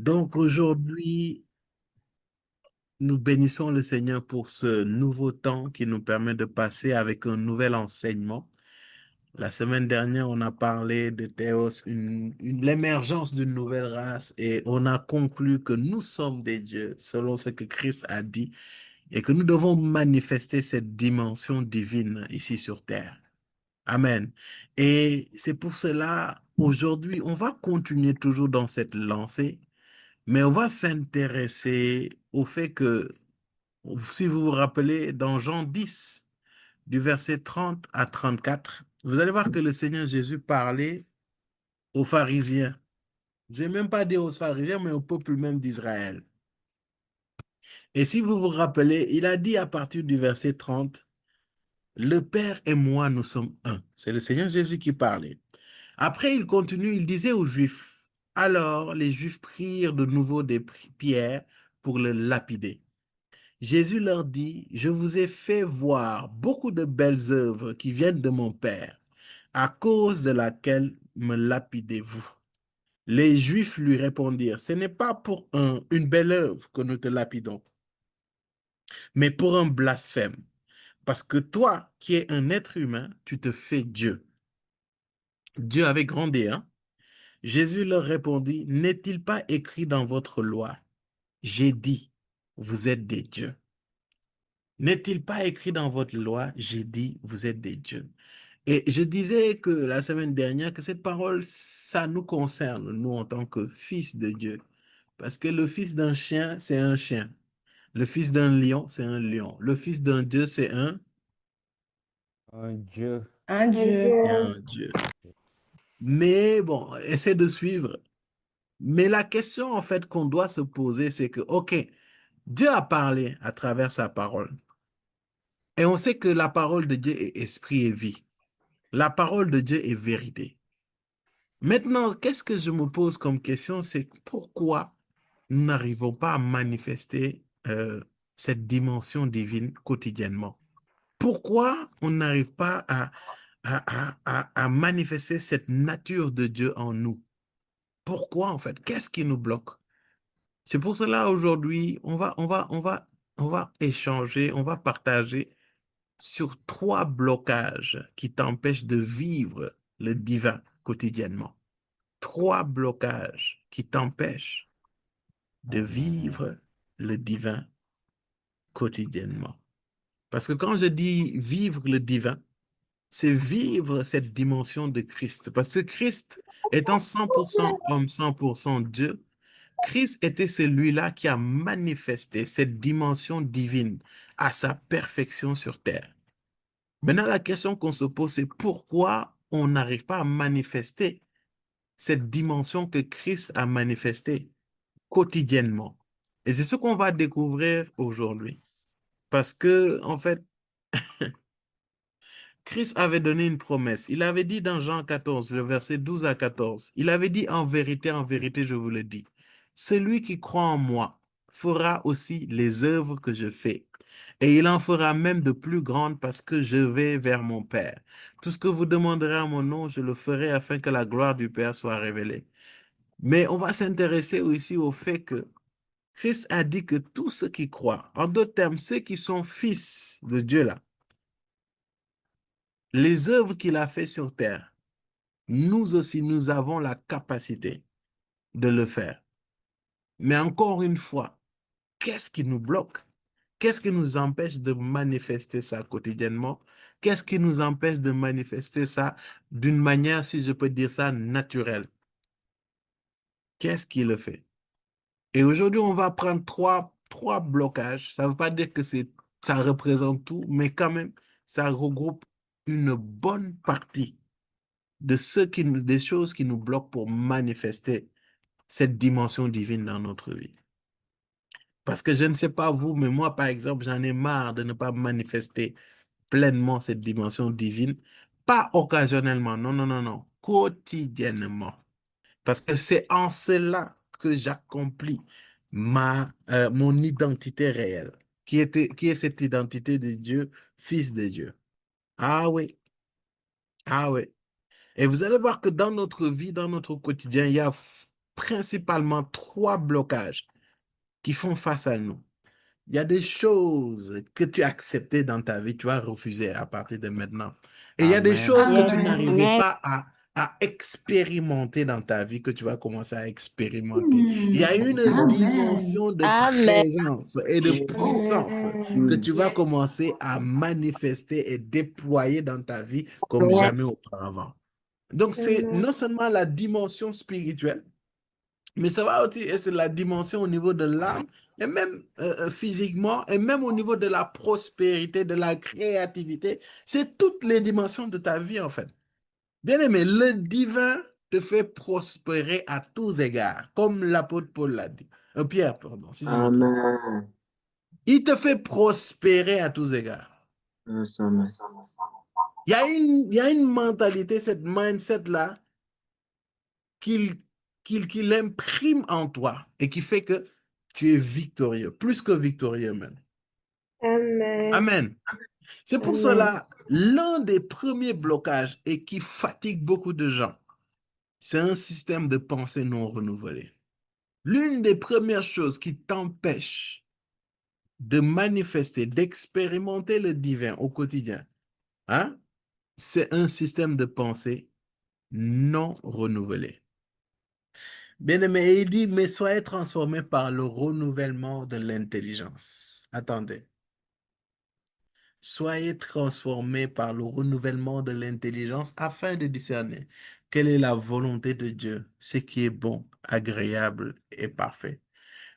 Donc aujourd'hui, nous bénissons le Seigneur pour ce nouveau temps qui nous permet de passer avec un nouvel enseignement. La semaine dernière, on a parlé de Théos, l'émergence d'une nouvelle race, et on a conclu que nous sommes des dieux, selon ce que Christ a dit, et que nous devons manifester cette dimension divine ici sur terre. Amen. Et c'est pour cela, aujourd'hui, on va continuer toujours dans cette lancée, mais on va s'intéresser au fait que, si vous vous rappelez, dans Jean 10, du verset 30 à 34, vous allez voir que le Seigneur Jésus parlait aux pharisiens. Je n'ai même pas dit aux pharisiens, mais au peuple même d'Israël. Et si vous vous rappelez, il a dit à partir du verset 30, le Père et moi, nous sommes un. C'est le Seigneur Jésus qui parlait. Après, il continue, il disait aux Juifs, alors les Juifs prirent de nouveau des pierres pour le lapider. Jésus leur dit, je vous ai fait voir beaucoup de belles œuvres qui viennent de mon Père, à cause de laquelle me lapidez-vous. Les Juifs lui répondirent, ce n'est pas pour une belle œuvre que nous te lapidons, mais pour un blasphème, parce que toi, qui es un être humain, tu te fais Dieu. Dieu avait grandi, hein? Jésus leur répondit, n'est-il pas écrit dans votre loi, j'ai dit, vous êtes des dieux. N'est-il pas écrit dans votre loi, j'ai dit, vous êtes des dieux. Et je disais que la semaine dernière que cette parole, ça nous concerne, nous, en tant que fils de Dieu. Parce que le fils d'un chien, c'est un chien. Le fils d'un lion, c'est un lion. Le fils d'un Dieu, Un Dieu. Un Un Dieu. Dieu. un Dieu. Mais bon, essaie de suivre. Mais la question, en fait, qu'on doit se poser, c'est que, OK, Dieu a parlé à travers sa parole. Et on sait que la parole de Dieu est esprit et vie. La parole de Dieu est vérité. Maintenant, qu'est-ce que je me pose comme question, c'est pourquoi nous n'arrivons pas à manifester cette dimension divine quotidiennement? Pourquoi on n'arrive pas à manifester cette nature de Dieu en nous? Pourquoi en fait? Qu'est-ce qui nous bloque? C'est pour cela aujourd'hui, on va échanger, on va partager sur trois blocages qui t'empêchent de vivre le divin quotidiennement. Trois blocages qui t'empêchent de vivre le divin quotidiennement. Parce que quand je dis vivre le divin, c'est vivre cette dimension de Christ. Parce que Christ, étant 100% homme, 100% Dieu, Christ était celui-là qui a manifesté cette dimension divine à sa perfection sur terre. Maintenant, la question qu'on se pose, c'est pourquoi on n'arrive pas à manifester cette dimension que Christ a manifestée quotidiennement. Et c'est ce qu'on va découvrir aujourd'hui. Parce que, en fait, Christ avait donné une promesse. Il avait dit dans Jean 14, le verset 12 à 14, il avait dit en vérité, je vous le dis, celui qui croit en moi fera aussi les œuvres que je fais. Et il en fera même de plus grandes parce que je vais vers mon Père. Tout ce que vous demanderez à mon nom, je le ferai afin que la gloire du Père soit révélée. Mais on va s'intéresser aussi au fait que Christ a dit que tous ceux qui croient, en d'autres termes, ceux qui sont fils de Dieu là, les œuvres qu'il a fait sur terre, nous aussi, nous avons la capacité de le faire. Mais encore une fois, qu'est-ce qui nous bloque? Qu'est-ce qui nous empêche de manifester ça quotidiennement? Qu'est-ce qui nous empêche de manifester ça d'une manière, si je peux dire ça, naturelle? Qu'est-ce qui le fait? Et aujourd'hui, on va prendre trois blocages. Ça ne veut pas dire que ça représente tout, mais quand même, ça regroupe une bonne partie de des choses qui nous bloquent pour manifester cette dimension divine dans notre vie. Parce que je ne sais pas vous, mais moi, par exemple, j'en ai marre de ne pas manifester pleinement cette dimension divine. Pas occasionnellement, non, non, non, non, quotidiennement. Parce que c'est en cela que j'accomplis mon identité réelle, qui est cette identité de Dieu, Fils de Dieu. Ah oui, ah oui. Et vous allez voir que dans notre vie, dans notre quotidien, il y a principalement trois blocages qui font face à nous. Il y a des choses que tu as acceptées dans ta vie, tu vas refuser à partir de maintenant. Et il y a des Amen. choses que tu Amen. n'arrivais Amen. pas à expérimenter dans ta vie, que tu vas commencer à expérimenter. Il y a une Amen. dimension de Amen. présence et de puissance que Amen. tu vas Yes. commencer à manifester et déployer dans ta vie comme Ouais. jamais auparavant. Donc, c'est Amen. non seulement la dimension spirituelle, mais ça va aussi être la dimension au niveau de l'âme, et même physiquement, et même au niveau de la prospérité, de la créativité. C'est toutes les dimensions de ta vie, en fait. Bien aimé, le divin te fait prospérer à tous égards, comme l'apôtre Paul l'a dit. Pierre, pardon, si je me trompe. Amen. Il te fait prospérer à tous égards. Yes, amen. Il y a une mentalité, cette mindset-là, qu'il qu'il imprime en toi et qui fait que tu es victorieux, plus que victorieux même. Amen. Amen. C'est pour Amen. cela, l'un des premiers blocages et qui fatigue beaucoup de gens, c'est un système de pensée non renouvelé. L'une des premières choses qui t'empêche de manifester, d'expérimenter le divin au quotidien, hein, c'est un système de pensée non renouvelé. Bien-aimé, il dit, mais soyez transformés par le renouvellement de l'intelligence. Attendez. Soyez transformés par le renouvellement de l'intelligence afin de discerner quelle est la volonté de Dieu, ce qui est bon, agréable et parfait.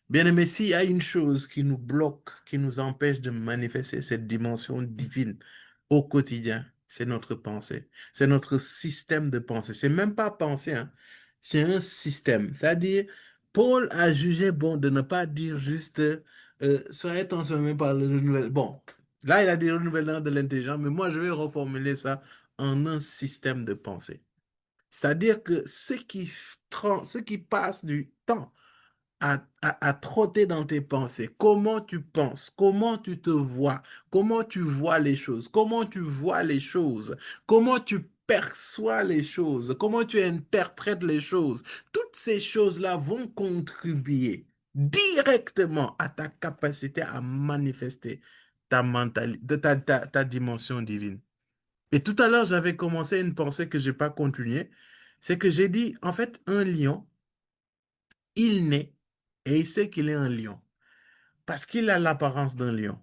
Bien-aimé, s'il y a une chose qui nous bloque, qui nous empêche de manifester cette dimension divine au quotidien, c'est notre pensée. C'est notre système de pensée. C'est même pas penser, hein. C'est un système. C'est-à-dire, Paul a jugé bon de ne pas dire juste soyez transformés par le renouvellement. Bon, là, il a dit renouvellement de l'intelligence, mais moi, je vais reformuler ça en un système de pensée. C'est-à-dire que ceux qui passent du temps à trotter dans tes pensées. Comment tu penses, comment tu te vois, comment tu vois les choses, comment tu vois les choses, comment tu perçois les choses, comment tu interprètes les choses. Toutes ces choses-là vont contribuer directement à ta capacité à manifester ta mentalité, ta dimension divine. Et tout à l'heure, j'avais commencé une pensée que je n'ai pas continuée. C'est que j'ai dit, en fait, un lion, il naît et il sait qu'il est un lion parce qu'il a l'apparence d'un lion.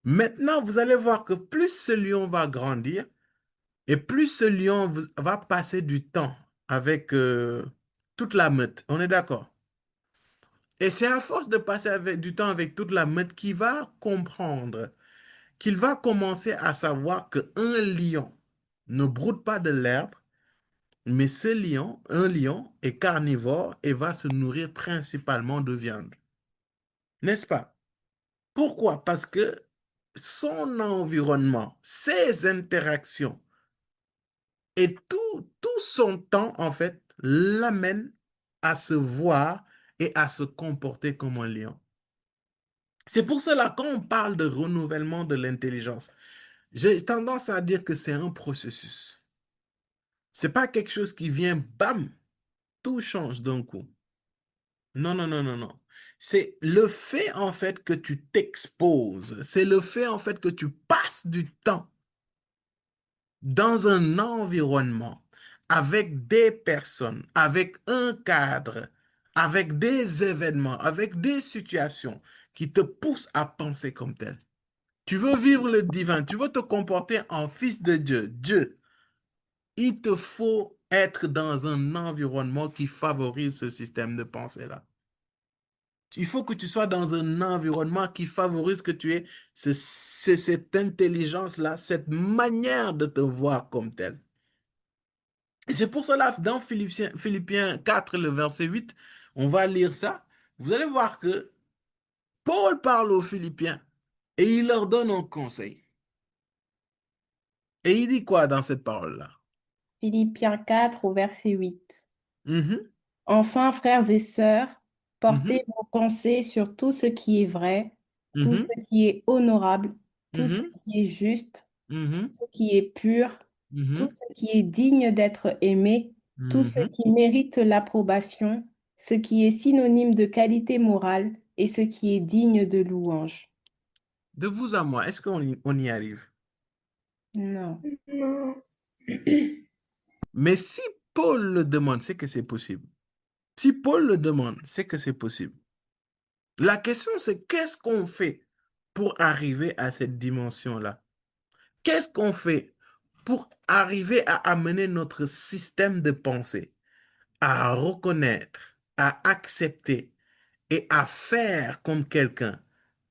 Maintenant, vous allez voir que plus ce lion va grandir et plus ce lion va passer du temps avec toute la meute. On est d'accord? Et c'est à force de passer du temps avec toute la meute qu'il va comprendre, qu'il va commencer à savoir qu'un lion ne broute pas de l'herbe, mais ce lion, un lion, est carnivore et va se nourrir principalement de viande. N'est-ce pas? Pourquoi? Parce que son environnement, ses interactions et tout son temps, en fait, l'amène à se voir et à se comporter comme un lion. C'est pour cela, quand on parle de renouvellement de l'intelligence, j'ai tendance à dire que c'est un processus. C'est pas quelque chose qui vient, bam, tout change d'un coup. Non, non, non, non, non. C'est le fait, en fait, que tu t'exposes. C'est le fait, en fait, que tu passes du temps dans un environnement avec des personnes, avec un cadre, avec des événements, avec des situations qui te poussent à penser comme tel. Tu veux vivre le divin, tu veux te comporter en fils de Dieu, Dieu. Il te faut être dans un environnement qui favorise ce système de pensée-là. Il faut que tu sois dans un environnement qui favorise que tu aies cette intelligence-là, cette manière de te voir comme tel. Et c'est pour cela, dans Philippiens 4, le verset 8, on va lire ça. Vous allez voir que Paul parle aux Philippiens et il leur donne un conseil. Et il dit quoi dans cette parole-là? Philippiens 4 au verset 8. Mhm, Enfin, frères et sœurs, mhm, portez vos pensées sur tout ce qui est vrai, tout ce mhm, qui est honorable, tout ce mhm, qui est juste, tout mhm, ce qui est pur, tout mhm, ce qui est digne d'être aimé, tout ce mhm, qui mérite l'approbation. ce qui est synonyme de qualité morale et ce qui est digne de louange. De vous à moi, est-ce on y arrive? Non. Non. Mais si Paul le demande, c'est que c'est possible. Si Paul le demande, c'est que c'est possible. La question, c'est qu'est-ce qu'on fait pour arriver à cette dimension-là? Qu'est-ce qu'on fait pour arriver à amener notre système de pensée à reconnaître, à accepter et à faire comme quelqu'un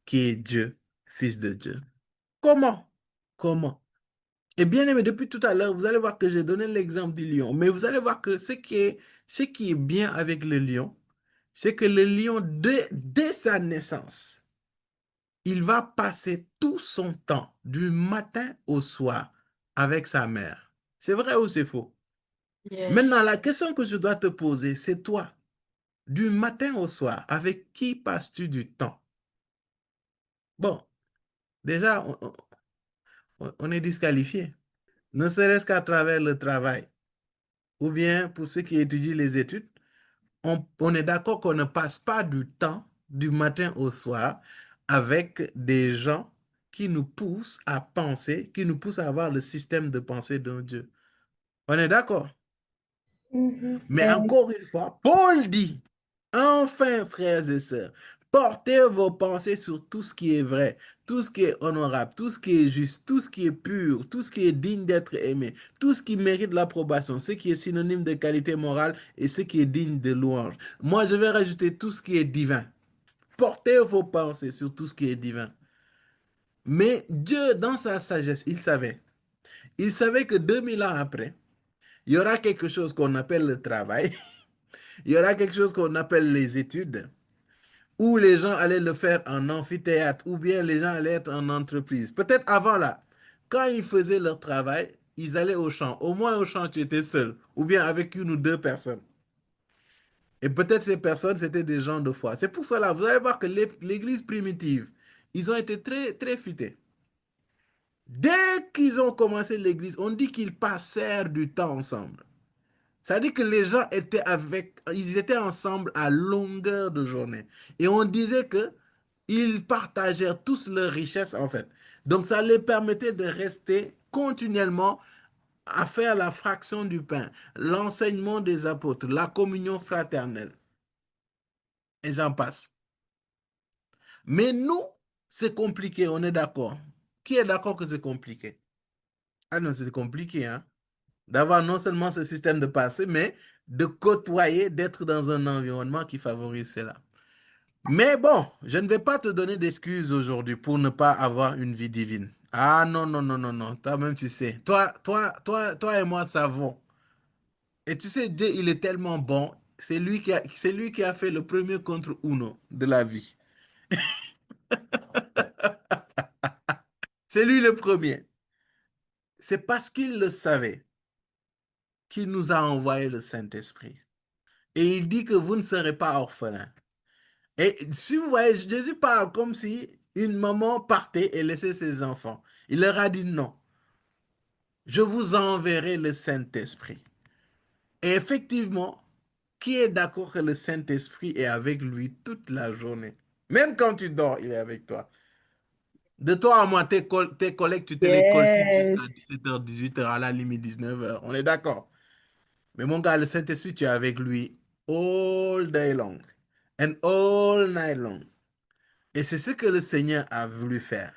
qui est Dieu, Fils de Dieu? Comment? Comment? Et bien aimé, depuis tout à l'heure, vous allez voir que j'ai donné l'exemple du lion, mais vous allez voir que ce qui est bien avec le lion, c'est que le lion, dès sa naissance, il va passer tout son temps, du matin au soir, avec sa mère. C'est vrai ou c'est faux? Maintenant, Yes. la question que je dois te poser, c'est toi, du matin au soir, avec qui passes-tu du temps? Bon, déjà, on est disqualifié, ne serait-ce qu'à travers le travail, ou bien pour ceux qui étudient les études, on est d'accord qu'on ne passe pas du temps du matin au soir avec des gens qui nous poussent à penser, qui nous poussent à avoir le système de pensée d'un Dieu. On est d'accord? Mhm. Mais Eh oui. encore une fois, Paul dit, enfin, frères et sœurs, portez vos pensées sur tout ce qui est vrai, tout ce qui est honorable, tout ce qui est juste, tout ce qui est pur, tout ce qui est digne d'être aimé, tout ce qui mérite l'approbation, ce qui est synonyme de qualité morale et ce qui est digne de louange. Moi, je vais rajouter tout ce qui est divin. Portez vos pensées sur tout ce qui est divin. Mais Dieu, dans sa sagesse, il savait. Il savait que 2000 ans après, il y aura quelque chose qu'on appelle le travail. Il y aura quelque chose qu'on appelle les études, où les gens allaient le faire en amphithéâtre, ou bien les gens allaient être en entreprise. Peut-être avant là, quand ils faisaient leur travail, ils allaient au champ. Au moins au champ, tu étais seul, ou bien avec une ou deux personnes. Et peut-être ces personnes, c'était des gens de foi. C'est pour cela, vous allez voir que l'Église primitive, ils ont été très, très futés. Dès qu'ils ont commencé l'Église, on dit qu'ils passèrent du temps ensemble. Ça veut dire que les gens ils étaient ensemble à longueur de journée. Et on disait que ils partagèrent tous leurs richesses, en fait. Donc, ça les permettait de rester continuellement à faire la fraction du pain, l'enseignement des apôtres, la communion fraternelle, et j'en passe. Mais nous, c'est compliqué, on est d'accord. Qui est d'accord que c'est compliqué? Ah non, c'est compliqué, hein? D'avoir non seulement ce système de pensée, mais de côtoyer, d'être dans un environnement qui favorise cela. Mais bon, je ne vais pas te donner d'excuses aujourd'hui pour ne pas avoir une vie divine. Ah non, non, non, non, non. Toi-même, tu sais. Toi et moi savons. Et tu sais, Dieu, il est tellement bon. C'est lui qui a fait le premier contre Uno de la vie. C'est lui le premier. C'est parce qu'il le savait qu'il nous a envoyé le Saint-Esprit. Et il dit que vous ne serez pas orphelins. Et si vous voyez, Jésus parle comme si une maman partait et laissait ses enfants. Il leur a dit non, je vous enverrai le Saint-Esprit. Et effectivement, qui est d'accord que le Saint-Esprit est avec lui toute la journée? Même quand tu dors, il est avec toi. De toi à moi, tes collègues, tu te les coltines jusqu'à Yes. 17h, 18h, à la limite 19h. On est d'accord. Mais mon gars, le Saint-Esprit, tu es avec lui all day long and all night long. Et c'est ce que le Seigneur a voulu faire.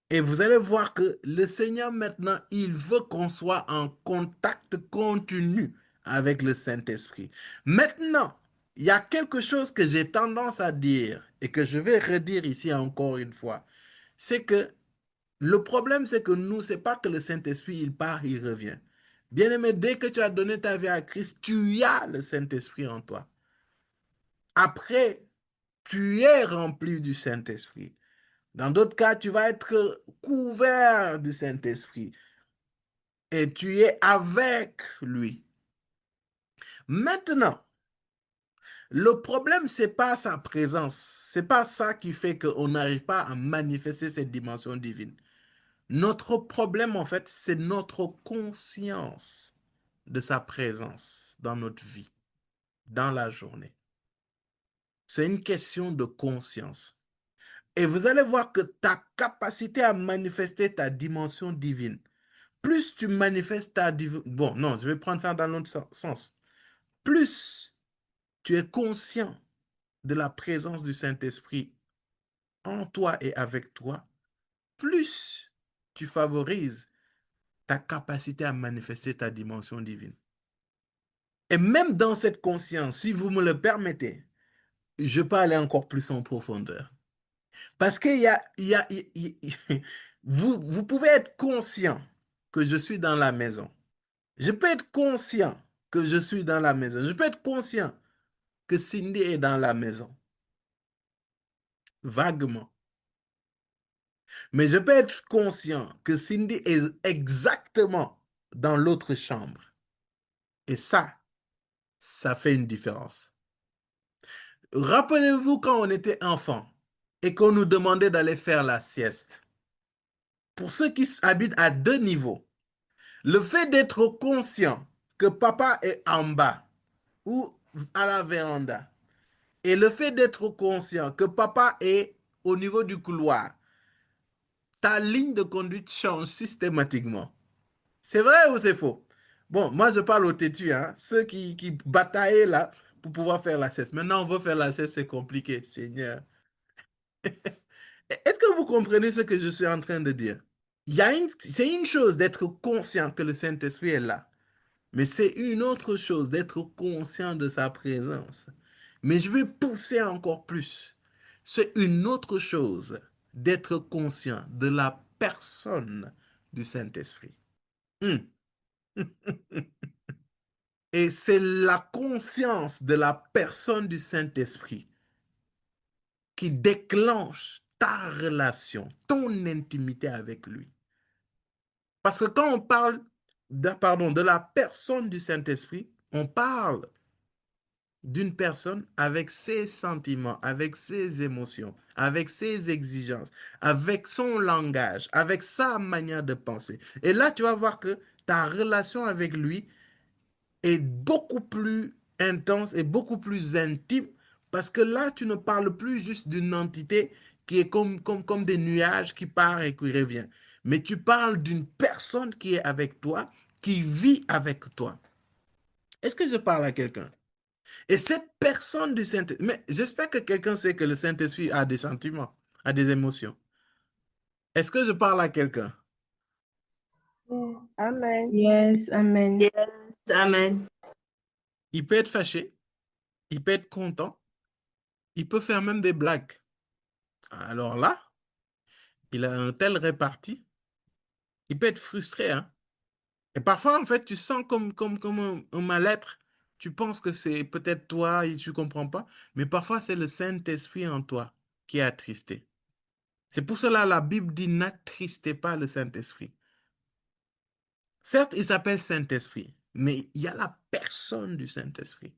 Et vous allez voir que le Seigneur maintenant, il veut qu'on soit en contact continu avec le Saint-Esprit. Maintenant, il y a quelque chose que j'ai tendance à dire et que je vais redire ici encore une fois. C'est que le problème, c'est que nous, c'est pas que le Saint-Esprit, il part, il revient. Bien-aimé, dès que tu as donné ta vie à Christ, tu as le Saint-Esprit en toi. Après, tu es rempli du Saint-Esprit. Dans d'autres cas, tu vas être couvert du Saint-Esprit et tu es avec lui. Maintenant, le problème, c'est pas sa présence. C'est pas ça qui fait qu'on n'arrive pas à manifester cette dimension divine. Notre problème, en fait, c'est notre conscience de sa présence dans notre vie. dans la journée. C'est une question de conscience. Et vous allez voir que ta capacité à manifester ta dimension divine, plus tu manifestes ta dimension... Bon, non, je vais prendre ça dans l'autre sens. Plus tu es conscient de la présence du Saint-Esprit en toi et avec toi, plus tu favorises ta capacité à manifester ta dimension divine. Et même dans cette conscience, si vous me le permettez, je peux aller encore plus en profondeur. Parce qu'il y a, vous pouvez être conscient que je suis dans la maison. Je peux être conscient que je suis dans la maison. Je peux être conscient que Cindy est dans la maison. Vaguement. Mais je peux être conscient que Cindy est exactement dans l'autre chambre. Et ça fait une différence. Rappelez-vous quand on était enfant et qu'on nous demandait d'aller faire la sieste. Pour ceux qui habitent à 2 niveaux, le fait d'être conscient que papa est en bas ou à la véranda et le fait d'être conscient que papa est au niveau du couloir, ta ligne de conduite change systématiquement. C'est vrai ou c'est faux? Bon, moi je parle aux têtus, hein, ceux qui bataillaient là pour pouvoir faire la sieste. Maintenant, on veut faire la sieste, c'est compliqué, Seigneur. Est-ce que vous comprenez ce que je suis en train de dire? C'est une chose d'être conscient que le Saint-Esprit est là, mais c'est une autre chose d'être conscient de sa présence. Mais je vais pousser encore plus. C'est une autre chose d'être conscient de la personne du Saint-Esprit. Hmm. Et c'est la conscience de la personne du Saint-Esprit qui déclenche ta relation, ton intimité avec lui. Parce que quand on parle de la personne du Saint-Esprit, on parle d'une personne avec ses sentiments, avec ses émotions, avec ses exigences, avec son langage, avec sa manière de penser. Et là, tu vas voir que ta relation avec lui est beaucoup plus intense et beaucoup plus intime parce que là, tu ne parles plus juste d'une entité qui est comme des nuages qui part et qui revient. Mais tu parles d'une personne qui est avec toi, qui vit avec toi. Est-ce que je parle à quelqu'un? Et cette personne du Saint-Esprit, mais j'espère que quelqu'un sait que le Saint-Esprit a des sentiments, a des émotions. Est-ce que je parle à quelqu'un? Amen. Yes, amen. Yes, amen. Il peut être fâché, il peut être content, il peut faire même des blagues. Alors là, il a un tel réparti, il peut être frustré, hein. Et parfois, en fait, tu sens comme un mal-être. Tu penses que c'est peut-être toi et tu ne comprends pas, mais parfois, c'est le Saint-Esprit en toi qui est attristé. C'est pour cela que la Bible dit n'attristez pas le Saint-Esprit. Certes, il s'appelle Saint-Esprit, mais il y a la personne du Saint-Esprit.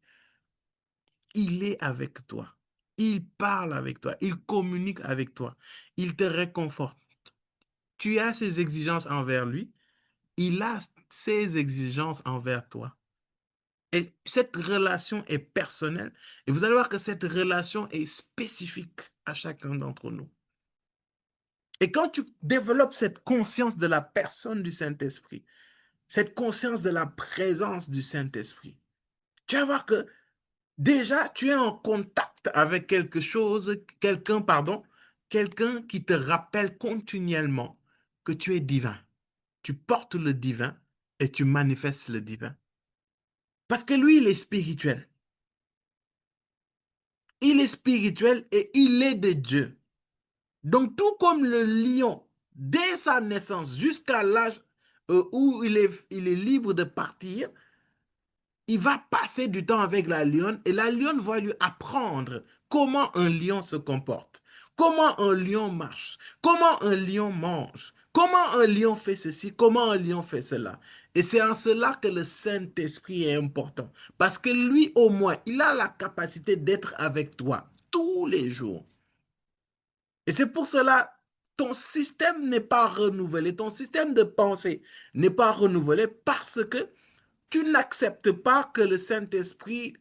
Il est avec toi. Il parle avec toi. Il communique avec toi. Il te réconforte. Tu as ses exigences envers lui. Il a ses exigences envers toi. Et cette relation est personnelle. Et vous allez voir que cette relation est spécifique à chacun d'entre nous. Et quand tu développes cette conscience de la personne du Saint-Esprit, cette conscience de la présence du Saint-Esprit, tu vas voir que déjà, tu es en contact avec quelqu'un qui te rappelle continuellement que tu es divin. Tu portes le divin et tu manifestes le divin. Parce que lui, il est spirituel. Il est spirituel et il est de Dieu. Donc, tout comme le lion, dès sa naissance jusqu'à l'âge où il est libre de partir, il va passer du temps avec la lionne et la lionne va lui apprendre comment un lion se comporte, comment un lion marche, comment un lion mange, comment un lion fait ceci, comment un lion fait cela. Et c'est en cela que le Saint-Esprit est important. Parce que lui, au moins, il a la capacité d'être avec toi tous les jours. Et c'est pour cela, ton système n'est pas renouvelé, ton système de pensée n'est pas renouvelé parce que tu n'acceptes pas que le Saint-Esprit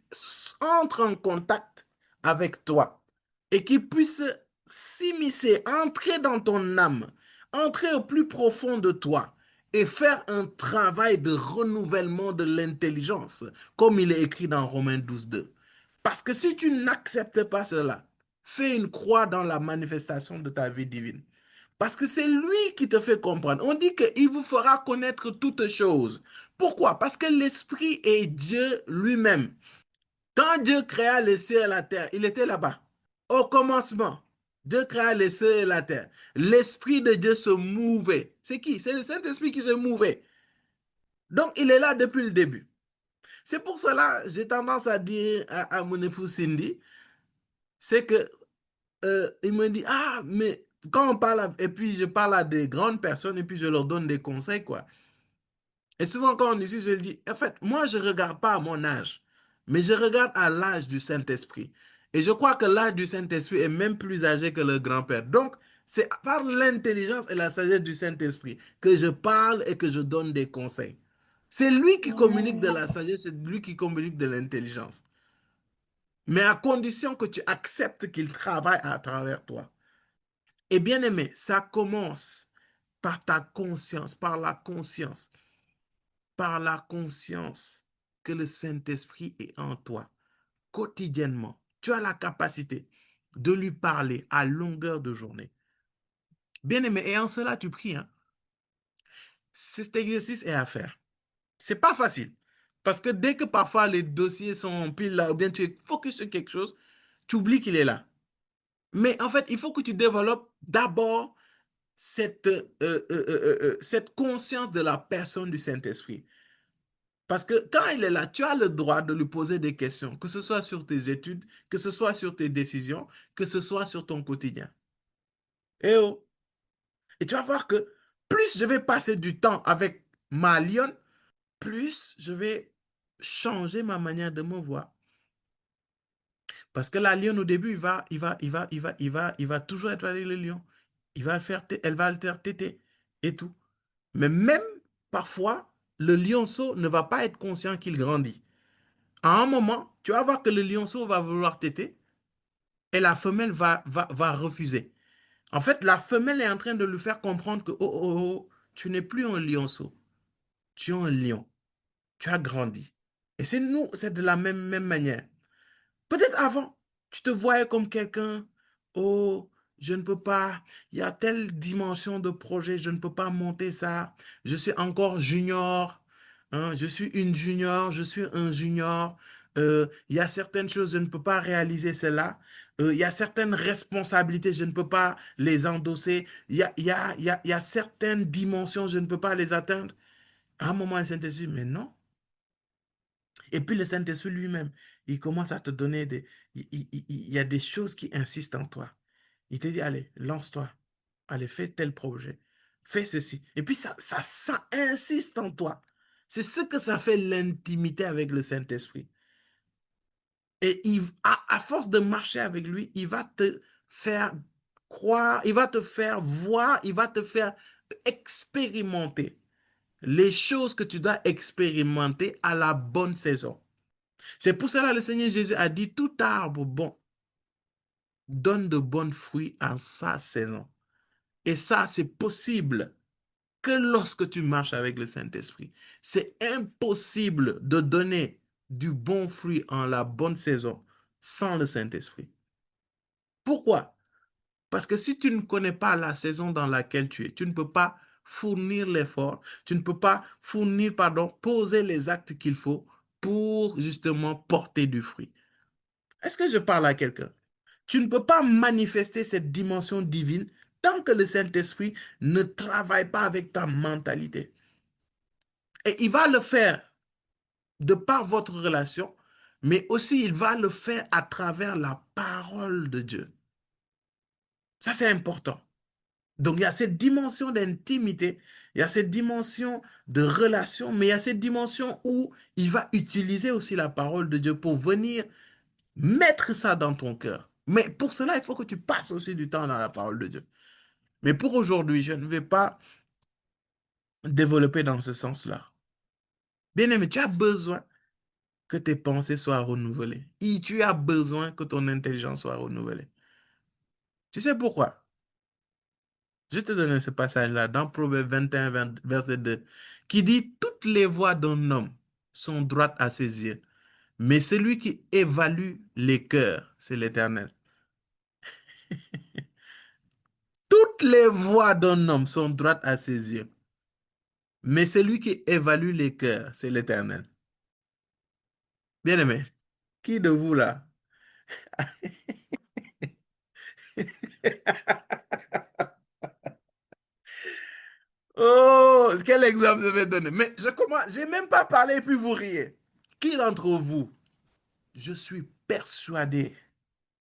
entre en contact avec toi et qu'il puisse s'immiscer, entrer dans ton âme, entrer au plus profond de toi et faire un travail de renouvellement de l'intelligence, comme il est écrit dans Romains 12:2. Parce que si tu n'acceptes pas cela, fais une croix dans la manifestation de ta vie divine. Parce que c'est lui qui te fait comprendre. On dit qu'il vous fera connaître toutes choses. Pourquoi? Parce que l'Esprit est Dieu lui-même. Quand Dieu créa les cieux et la terre, il était là-bas. Au commencement, Dieu créa les cieux et la terre. L'Esprit de Dieu se mouvait. C'est qui? C'est le Saint-Esprit qui se mouvait. Donc, il est là depuis le début. C'est pour cela, j'ai tendance à dire à mon épouse Cindy, c'est que il me dit, ah, mais quand on parle, et puis je parle à des grandes personnes, et puis je leur donne des conseils, quoi. Et souvent, quand on est ici, je le dis, en fait, moi, je ne regarde pas à mon âge, mais je regarde à l'âge du Saint-Esprit. Et je crois que l'âge du Saint-Esprit est même plus âgé que le grand-père. Donc, c'est par l'intelligence et la sagesse du Saint-Esprit que je parle et que je donne des conseils. C'est lui qui communique de la sagesse, c'est lui qui communique de l'intelligence. Mais à condition que tu acceptes qu'il travaille à travers toi. Et bien aimé, ça commence par ta conscience, par la conscience que le Saint-Esprit est en toi quotidiennement. Tu as la capacité de lui parler à longueur de journée. Bien aimé, et en cela tu pries, hein. Cet exercice est à faire. C'est pas facile. Parce que dès que parfois les dossiers sont en pile là, ou bien tu es focus sur quelque chose, tu oublies qu'il est là. Mais en fait, il faut que tu développes d'abord cette conscience de la personne du Saint-Esprit. Parce que quand il est là, tu as le droit de lui poser des questions, que ce soit sur tes études, que ce soit sur tes décisions, que ce soit sur ton quotidien. Et, oh, et tu vas voir que plus je vais passer du temps avec ma lionne, plus je vais changer ma manière de me voir. Parce que la lionne, au début, il va toujours être avec le lion. Elle va le faire téter et tout. Mais même parfois, le lionceau ne va pas être conscient qu'il grandit. À un moment, tu vas voir que le lionceau va vouloir téter et la femelle va refuser. En fait, la femelle est en train de lui faire comprendre que, oh, oh, oh, tu n'es plus un lionceau, tu es un lion, tu as grandi. Et c'est de la même manière. Peut-être avant, tu te voyais comme quelqu'un, oh, je ne peux pas, il y a telle dimension de projet, je ne peux pas monter ça, je suis encore junior, hein, je suis une junior, je suis un junior, il y a certaines choses, je ne peux pas réaliser cela, il y a certaines responsabilités, je ne peux pas les endosser, il y a certaines dimensions, je ne peux pas les atteindre. À un moment, le Saint-Esprit, mais non. Et puis le Saint-Esprit lui-même, il commence à te donner il y a des choses qui insistent en toi. Il te dit, allez, lance-toi. Allez, fais tel projet. Fais ceci. Et puis ça insiste en toi. C'est ce que ça fait l'intimité avec le Saint-Esprit. Et à force de marcher avec lui, il va te faire croire, il va te faire voir, il va te faire expérimenter les choses que tu dois expérimenter à la bonne saison. C'est pour cela que le Seigneur Jésus a dit, tout arbre bon donne de bons fruits en sa saison. Et ça, c'est possible que lorsque tu marches avec le Saint-Esprit. C'est impossible de donner du bon fruit en la bonne saison sans le Saint-Esprit. Pourquoi? Parce que si tu ne connais pas la saison dans laquelle tu es, tu ne peux pas fournir l'effort, tu ne peux pas fournir, pardon, poser les actes qu'il faut pour justement porter du fruit. Est-ce que je parle à quelqu'un? Tu ne peux pas manifester cette dimension divine tant que le Saint-Esprit ne travaille pas avec ta mentalité. Et il va le faire de par votre relation, mais aussi il va le faire à travers la parole de Dieu. Ça, c'est important. Donc, il y a cette dimension d'intimité, il y a cette dimension de relation, mais il y a cette dimension où il va utiliser aussi la parole de Dieu pour venir mettre ça dans ton cœur. Mais pour cela, il faut que tu passes aussi du temps dans la parole de Dieu. Mais pour aujourd'hui, je ne vais pas développer dans ce sens-là. Bien-aimé, tu as besoin que tes pensées soient renouvelées. Et tu as besoin que ton intelligence soit renouvelée. Tu sais pourquoi? Je te donne ce passage-là dans Proverbe 21, verset 2, qui dit, toutes les voies d'un homme sont droites à ses yeux, mais celui qui évalue les cœurs, c'est l'Éternel. Toutes les voies d'un homme sont droites à ses yeux, mais celui qui évalue les cœurs, c'est l'Éternel. Bien-aimé, qui de vous là? Oh, quel exemple je vais donner? Mais j'ai même pas parlé et puis vous riez. Qui d'entre vous? Je suis persuadé.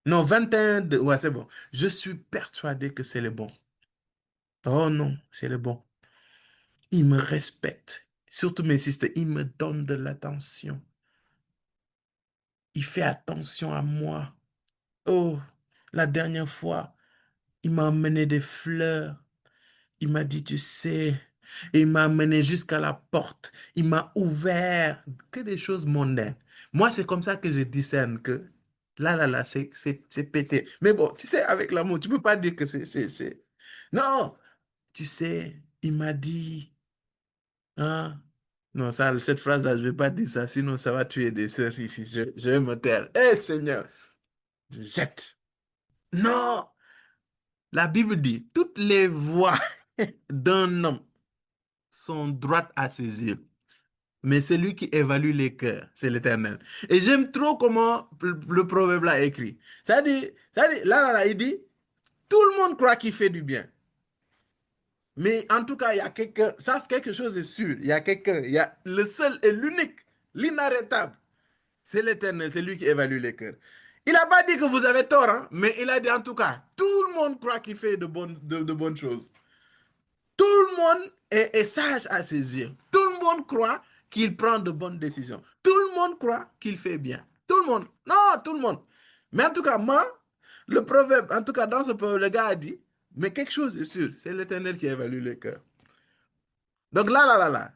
Non, 21, ouais, c'est bon. Je suis persuadé que c'est le bon. Oh non, c'est le bon. Il me respecte. Surtout mes sisters, il me donne de l'attention. Il fait attention à moi. Oh, la dernière fois, il m'a amené des fleurs. Il m'a dit, tu sais, et il m'a amené jusqu'à la porte. Il m'a ouvert. Que des choses mondaines. Moi, c'est comme ça que je discerne que là, c'est pété. Mais bon, tu sais, avec l'amour, tu peux pas dire que c'est. Non, tu sais, il m'a dit, hein? Non, ça, cette phrase-là, je vais pas dire ça, sinon ça va tuer des sœurs ici. Je vais me taire. Eh, Seigneur, je jette. Non, la Bible dit, toutes les voies d'un homme sont droites à ses yeux. Mais celui qui évalue les cœurs, c'est l'Éternel. Et j'aime trop comment le proverbe là est écrit. Là, il dit, tout le monde croit qu'il fait du bien. Mais en tout cas, il y a quelqu'un, ça, quelque chose est sûr. Il y a quelqu'un, il y a le seul et l'unique, l'inarrêtable. C'est l'Éternel, c'est lui qui évalue les cœurs. Il n'a pas dit que vous avez tort, hein, mais il a dit en tout cas, tout le monde croit qu'il fait de bonnes choses. Tout le monde est sage à ses yeux. Tout le monde croit qu'il prend de bonnes décisions. Tout le monde croit qu'il fait bien. Tout le monde. Non, tout le monde. Mais en tout cas, moi, le proverbe, en tout cas, dans ce proverbe, le gars a dit, mais quelque chose est sûr, c'est l'Éternel qui évalue les cœurs. Donc là.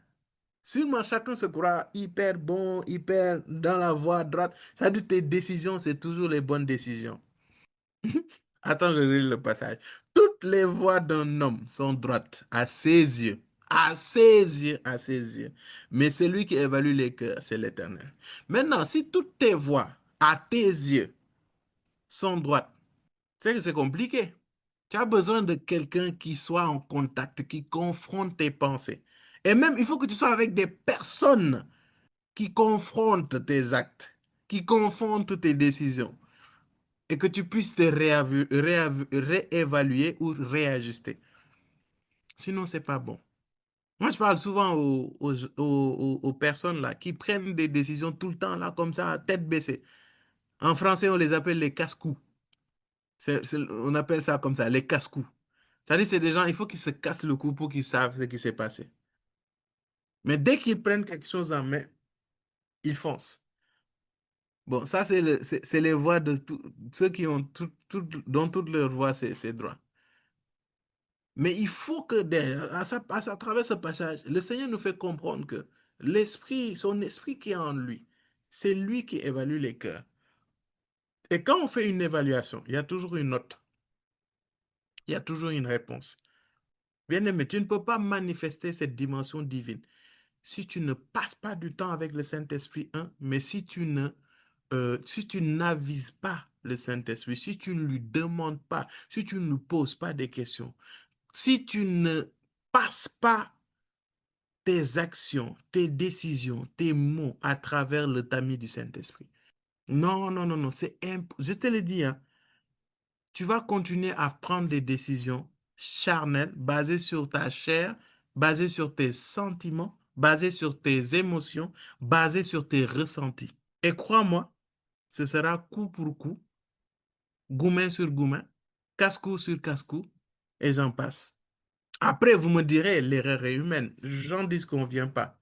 Sûrement, chacun se croit hyper bon, hyper dans la voie droite. Ça dit tes décisions, c'est toujours les bonnes décisions. Attends, je lis le passage. Toutes les voies d'un homme sont droites à ses yeux. À ses yeux, à ses yeux. Mais celui qui évalue les cœurs, c'est l'Éternel. Maintenant, si toutes tes voies à tes yeux sont droites, c'est que c'est compliqué. Tu as besoin de quelqu'un qui soit en contact, qui confronte tes pensées. Et même, il faut que tu sois avec des personnes qui confrontent tes actes, qui confrontent tes décisions et que tu puisses te réévaluer ou réajuster. Sinon, c'est pas bon. Moi, je parle souvent aux personnes là qui prennent des décisions tout le temps là comme ça, tête baissée. En français, on les appelle les casse-cous. On appelle ça comme ça, les casse-cous. C'est-à-dire, c'est des gens, il faut qu'ils se cassent le cou pour qu'ils savent ce qui s'est passé. Mais dès qu'ils prennent quelque chose en main, ils foncent. Bon, ça, c'est les voix de ceux qui ont dont toute leur voix, c'est droit. Mais il faut que, à travers ce passage, le Seigneur nous fait comprendre que son esprit qui est en lui, c'est lui qui évalue les cœurs. Et quand on fait une évaluation, il y a toujours une note, il y a toujours une réponse. Bien-aimé, tu ne peux pas manifester cette dimension divine si tu ne passes pas du temps avec le Saint-Esprit, mais si tu n'avises pas le Saint-Esprit, si tu ne lui demandes pas, si tu ne lui poses pas des questions, si tu ne passes pas tes actions, tes décisions, tes mots à travers le tamis du Saint-Esprit. Non, non, non, non, je te le dis, hein, tu vas continuer à prendre des décisions charnelles basées sur ta chair, basées sur tes sentiments, basées sur tes émotions, basées sur tes ressentis. Et crois-moi, ce sera coup pour coup, goumin sur goumin, casse-cou sur casse-cou, et j'en passe. Après, vous me direz, l'erreur est humaine. J'en dis qu'on ne vient pas.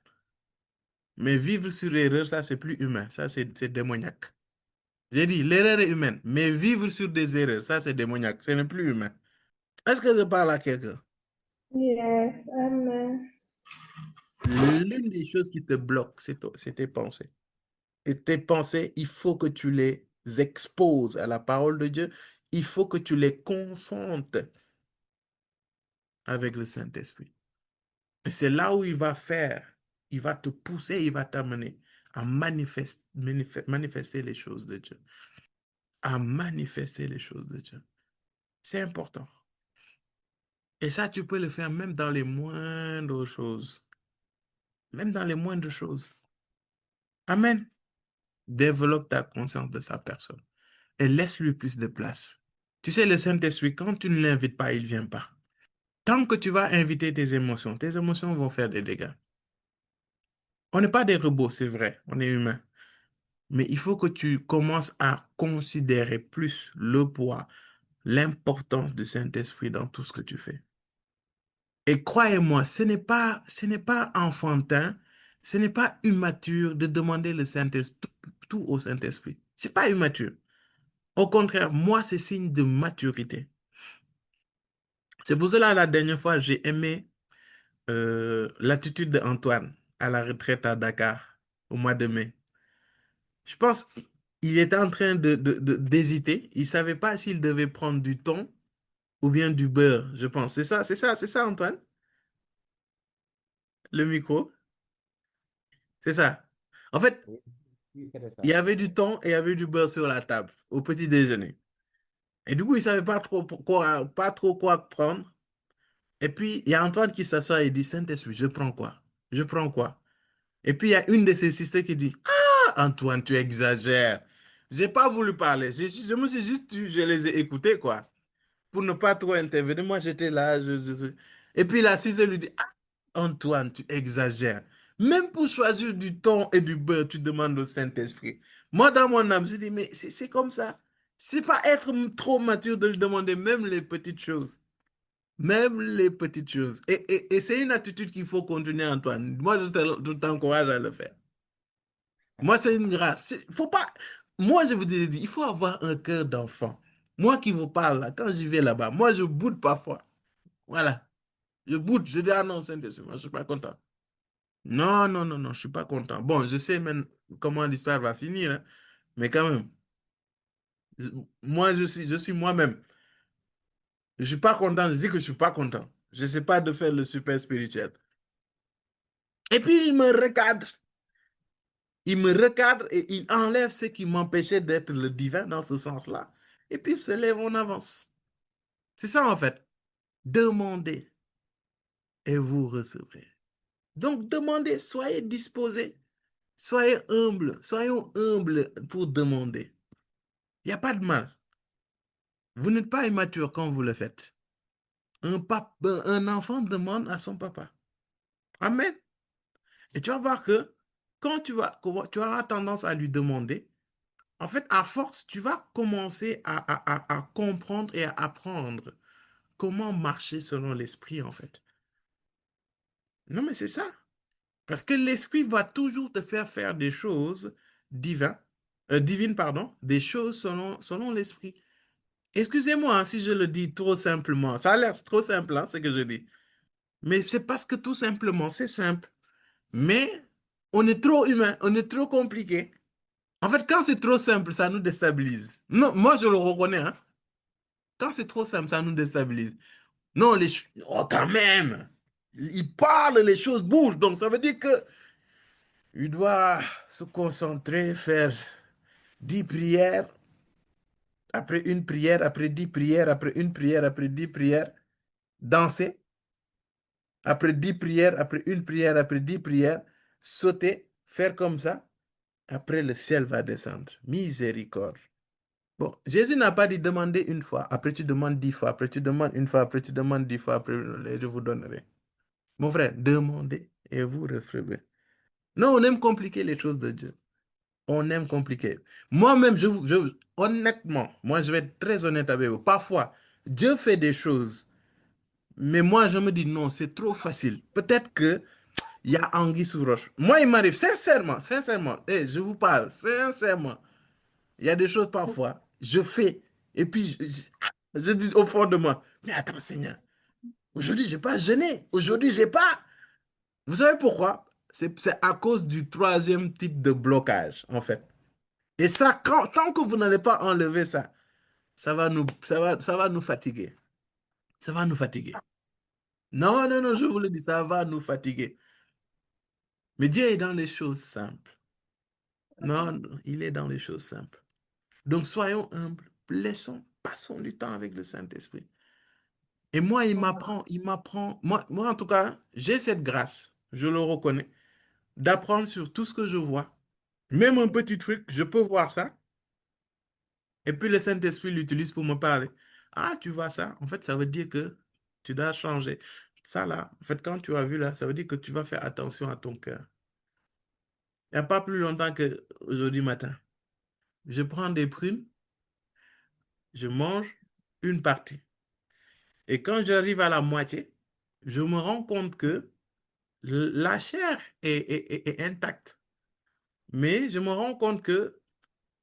Mais vivre sur erreur, ça, c'est plus humain. Ça, c'est démoniaque. J'ai dit, l'erreur est humaine. Mais vivre sur des erreurs, ça, c'est démoniaque. Ce n'est plus humain. Est-ce que je parle à quelqu'un? Yes, amen. l'une des choses qui te bloque, c'est tes pensées. Et tes pensées, il faut que tu les exposes à la parole de Dieu. Il faut que tu les confrontes avec le Saint-Esprit. Et c'est là où il va te pousser, il va t'amener à manifester les choses de Dieu. À manifester les choses de Dieu. C'est important. Et ça, tu peux le faire même dans les moindres choses. Même dans les moindres choses. Amen. Développe ta conscience de sa personne et laisse-lui plus de place. Tu sais, le Saint-Esprit, quand tu ne l'invites pas, il ne vient pas. Tant que tu vas inviter tes émotions vont faire des dégâts. On n'est pas des robots, c'est vrai, on est humain. Mais il faut que tu commences à considérer plus le poids, l'importance du Saint-Esprit dans tout ce que tu fais. Et croyez-moi, ce n'est pas enfantin, ce n'est pas immature de demander le Saint-Esprit, tout au Saint-Esprit. C'est pas immature. Au contraire, moi, c'est signe de maturité. C'est pour cela, la dernière fois, j'ai aimé l'attitude d'Antoine à la retraite à Dakar au mois de mai. Je pense qu'il était en train d'hésiter. Il ne savait pas s'il devait prendre du thon ou bien du beurre, je pense. C'est ça, Antoine, le micro. C'est ça. En fait, Oui, oui, c'était il y ça. avait du thon et il y avait du beurre sur la table au petit déjeuner. Et du coup, il ne savait pas trop quoi prendre. Et puis, il y a Antoine qui s'assoit et dit, Saint-Esprit, je prends quoi? Je prends quoi? Et puis, il y a une de ses sisters qui dit, ah, Antoine, tu exagères. J'ai pas voulu parler. Je me suis juste, je les ai écoutés, quoi. Pour ne pas trop intervenir. Moi, j'étais là. Et puis, la sister lui dit, ah, Antoine, tu exagères. Même pour choisir du thon et du beurre, tu demandes au Saint-Esprit. Moi, dans mon âme, je dis, mais c'est comme ça. C'est pas être trop mature de lui demander même les petites choses. Même les petites choses. Et c'est une attitude qu'il faut continuer, Antoine. Moi, je t'encourage à le faire. Moi, c'est une grâce. Faut pas... Moi, je vous dis, il faut avoir un cœur d'enfant. Moi qui vous parle, là, quand j'y vais là-bas, moi, je boude parfois. Voilà. Je boude. Je dis, ah non, Saint-Esprit, moi, je suis pas content. Non, non, non, non, je suis pas content. Bon, je sais même comment l'histoire va finir, hein, mais quand même, je- moi, je suis moi-même. Je suis pas content, je dis que je suis pas content. Je sais pas de faire le super spirituel. Et puis, il me recadre. Il me recadre et il enlève ce qui m'empêchait d'être le divin dans ce sens-là. Et puis, il se lève en avance. C'est ça, en fait. Demandez et vous recevrez. Donc, demandez, soyez disposés, soyez humbles, soyons humbles pour demander. Il n'y a pas de mal. Vous n'êtes pas immature quand vous le faites. Un enfant demande à son papa. Amen. Et tu vas voir que quand tu auras tendance à lui demander, en fait, à force, tu vas commencer à comprendre et à apprendre comment marcher selon l'esprit, en fait. Non, mais c'est ça. Parce que l'esprit va toujours te faire faire des choses divines, pardon, des choses selon l'esprit. Excusez-moi hein, si je le dis trop simplement. Ça a l'air trop simple, hein, ce que je dis. Mais c'est parce que tout simplement, c'est simple. Mais on est trop humain, on est trop compliqué. En fait, quand c'est trop simple, ça nous déstabilise. Non, moi, je le reconnais, hein. Quand c'est trop simple, ça nous déstabilise. Non, oh, quand même, il parle, les choses bougent. Donc, ça veut dire que il doit se concentrer, faire 10 prières, après une prière, après 10 prières, après une prière, après 10 prières, danser, après 10 prières, après une prière, après 10 prières, sauter, faire comme ça. Après, le ciel va descendre. Miséricorde. Bon, Jésus n'a pas dit demander une fois, après tu demandes 10 fois, après tu demandes une fois, après tu demandes 10 fois, après je vous donnerai. Mon frère, demandez et vous recevrez. Non, on aime compliquer les choses de Dieu. On aime compliquer. Moi-même, honnêtement, moi je vais être très honnête avec vous. Parfois, Dieu fait des choses, mais moi je me dis non, c'est trop facile. Peut-être que il y a anguille sous roche. Moi, il m'arrive sincèrement, et je vous parle sincèrement. Il y a des choses parfois, je fais, et puis je dis au fond de moi, mais attends Seigneur, aujourd'hui je n'ai pas jeûné, aujourd'hui j'ai pas. Vous savez pourquoi? C'est à cause du troisième type de blocage, en fait. Et ça, tant que vous n'allez pas enlever ça, ça va nous fatiguer. Ça va nous fatiguer. Non, non, non, je vous le dis, ça va nous fatiguer. Mais Dieu est dans les choses simples. Non, non, il est dans les choses simples. Donc soyons humbles, passons du temps avec le Saint-Esprit. Et moi, moi en tout cas, j'ai cette grâce, je le reconnais, d'apprendre sur tout ce que je vois. Même un petit truc, je peux voir ça, et puis le Saint-Esprit l'utilise pour me parler. Ah, tu vois ça? En fait, ça veut dire que tu dois changer. Ça là, en fait, quand tu as vu là, ça veut dire que tu vas faire attention à ton cœur. Il n'y a pas plus longtemps que aujourd'hui matin. Je prends des prunes, je mange une partie. Et quand j'arrive à la moitié, je me rends compte que la chair est intacte. Mais je me rends compte que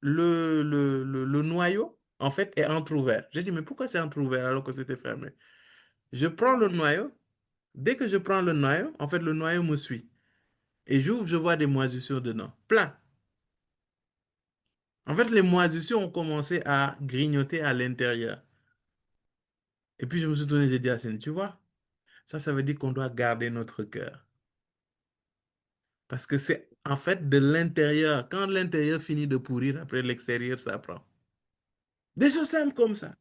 le noyau, en fait, est entrouvert. J'ai dit, mais pourquoi c'est entrouvert alors que c'était fermé? Je prends le noyau. Dès que je prends le noyau, en fait, le noyau me suit. Et j'ouvre, je vois des moisissures dedans. Plein. En fait, les moisissures ont commencé à grignoter à l'intérieur. Et puis, je me suis tourné, j'ai dit à Céline, tu vois, ça veut dire qu'on doit garder notre cœur. Parce que c'est en fait de l'intérieur. Quand l'intérieur finit de pourrir, après l'extérieur, ça prend. Des choses simples comme ça.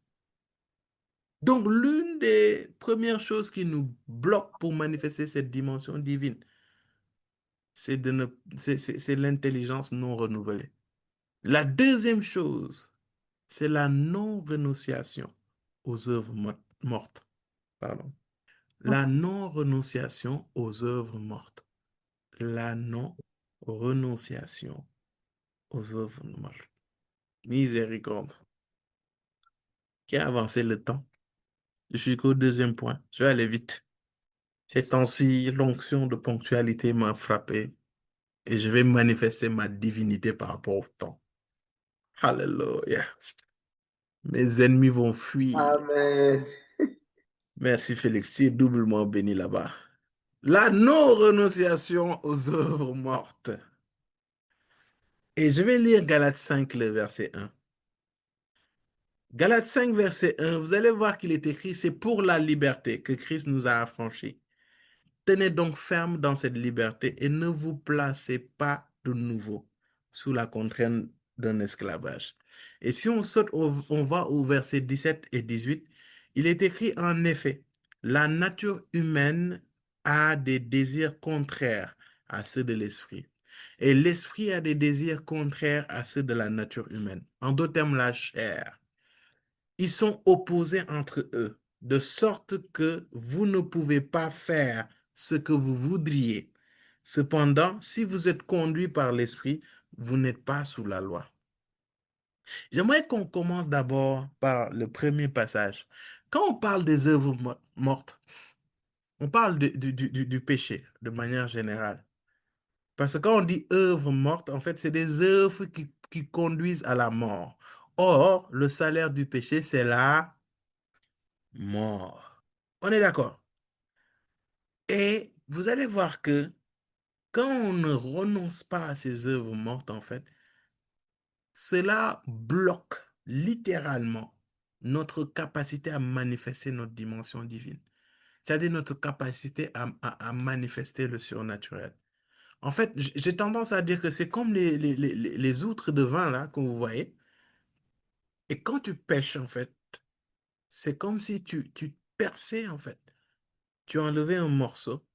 Donc, l'une des premières choses qui nous bloque pour manifester cette dimension divine, c'est de ne, c'est l'intelligence non renouvelée. La deuxième chose, c'est la non-renonciation aux œuvres mortes. Pardon. La non-renonciation aux œuvres mortes. La non-renonciation aux œuvres mortes. Miséricorde. Qui a avancé le temps? Je suis qu'au deuxième point. Je vais aller vite. Ces temps-ci, l'onction de ponctualité m'a frappé et je vais manifester ma divinité par rapport au temps. Alléluia. Mes ennemis vont fuir. Amen. Merci Félix, tu es doublement béni là-bas. La non-renonciation aux œuvres mortes. Et je vais lire Galates 5, le verset 1. Galates 5, verset 1, vous allez voir qu'il est écrit, c'est pour la liberté que Christ nous a affranchis. Tenez donc ferme dans cette liberté et ne vous placez pas de nouveau sous la contrainte d'un esclavage. Et si on saute, on va au verset 17 et 18, il est écrit en effet, la nature humaine a des désirs contraires à ceux de l'esprit. Et l'esprit a des désirs contraires à ceux de la nature humaine. En d'autres termes, la chair. Ils sont opposés entre eux, de sorte que vous ne pouvez pas faire ce que vous voudriez. Cependant, si vous êtes conduit par l'Esprit, vous n'êtes pas sous la loi. J'aimerais qu'on commence d'abord par le premier passage. Quand on parle des œuvres mortes, on parle du péché de manière générale. Parce que quand on dit œuvres mortes, en fait, c'est des œuvres qui conduisent à la mort. Or, le salaire du péché, c'est la mort. On est d'accord. Et vous allez voir que quand on ne renonce pas à ces œuvres mortes, en fait, cela bloque littéralement notre capacité à manifester notre dimension divine. C'est-à-dire notre capacité à manifester le surnaturel. En fait, j'ai tendance à dire que c'est comme les outres de vin là que vous voyez. Et quand tu pêches, en fait, c'est comme si tu perçais, en fait. Tu enlevais un morceau.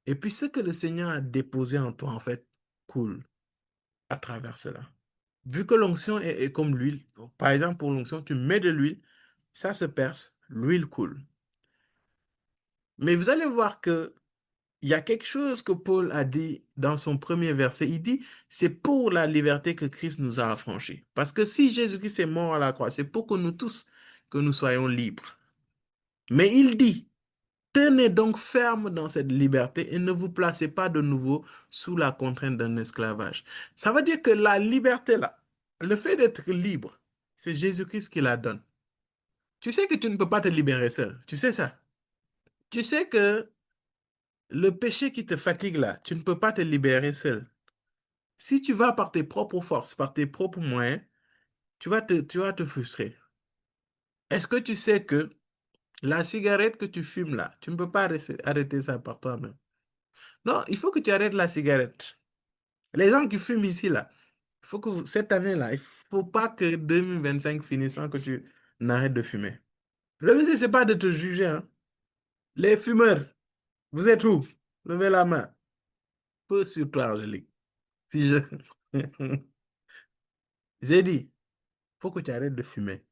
Et puis ce que le Seigneur a déposé en toi, en fait, coule à travers cela. Vu que l'onction est comme l'huile, par exemple, pour l'onction, tu mets de l'huile, ça se perce, l'huile coule. Mais vous allez voir que il y a quelque chose que Paul a dit dans son premier verset. Il dit, c'est pour la liberté que Christ nous a affranchis. Parce que si Jésus-Christ est mort à la croix, c'est pour que nous tous, que nous soyons libres. Mais il dit, tenez donc ferme dans cette liberté et ne vous placez pas de nouveau sous la contrainte d'un esclavage. Ça veut dire que la liberté, là, le fait d'être libre, c'est Jésus-Christ qui la donne. Tu sais que tu ne peux pas te libérer seul. Tu sais ça. Tu sais que le péché qui te fatigue là, tu ne peux pas te libérer seul. Si tu vas par tes propres forces, par tes propres moyens, tu vas te frustrer. Est-ce que tu sais que la cigarette que tu fumes là, tu ne peux pas arrêter ça par toi-même? Non, il faut que tu arrêtes la cigarette. Les gens qui fument ici là, il faut que cette année-là, il ne faut pas que 2025 finisse sans que tu n'arrêtes de fumer. Le but, ce n'est pas de te juger, hein. Les fumeurs, vous êtes où? Levez la main. Peu sur toi, Angélique. Si je... J'ai dit, il faut que tu arrêtes de fumer.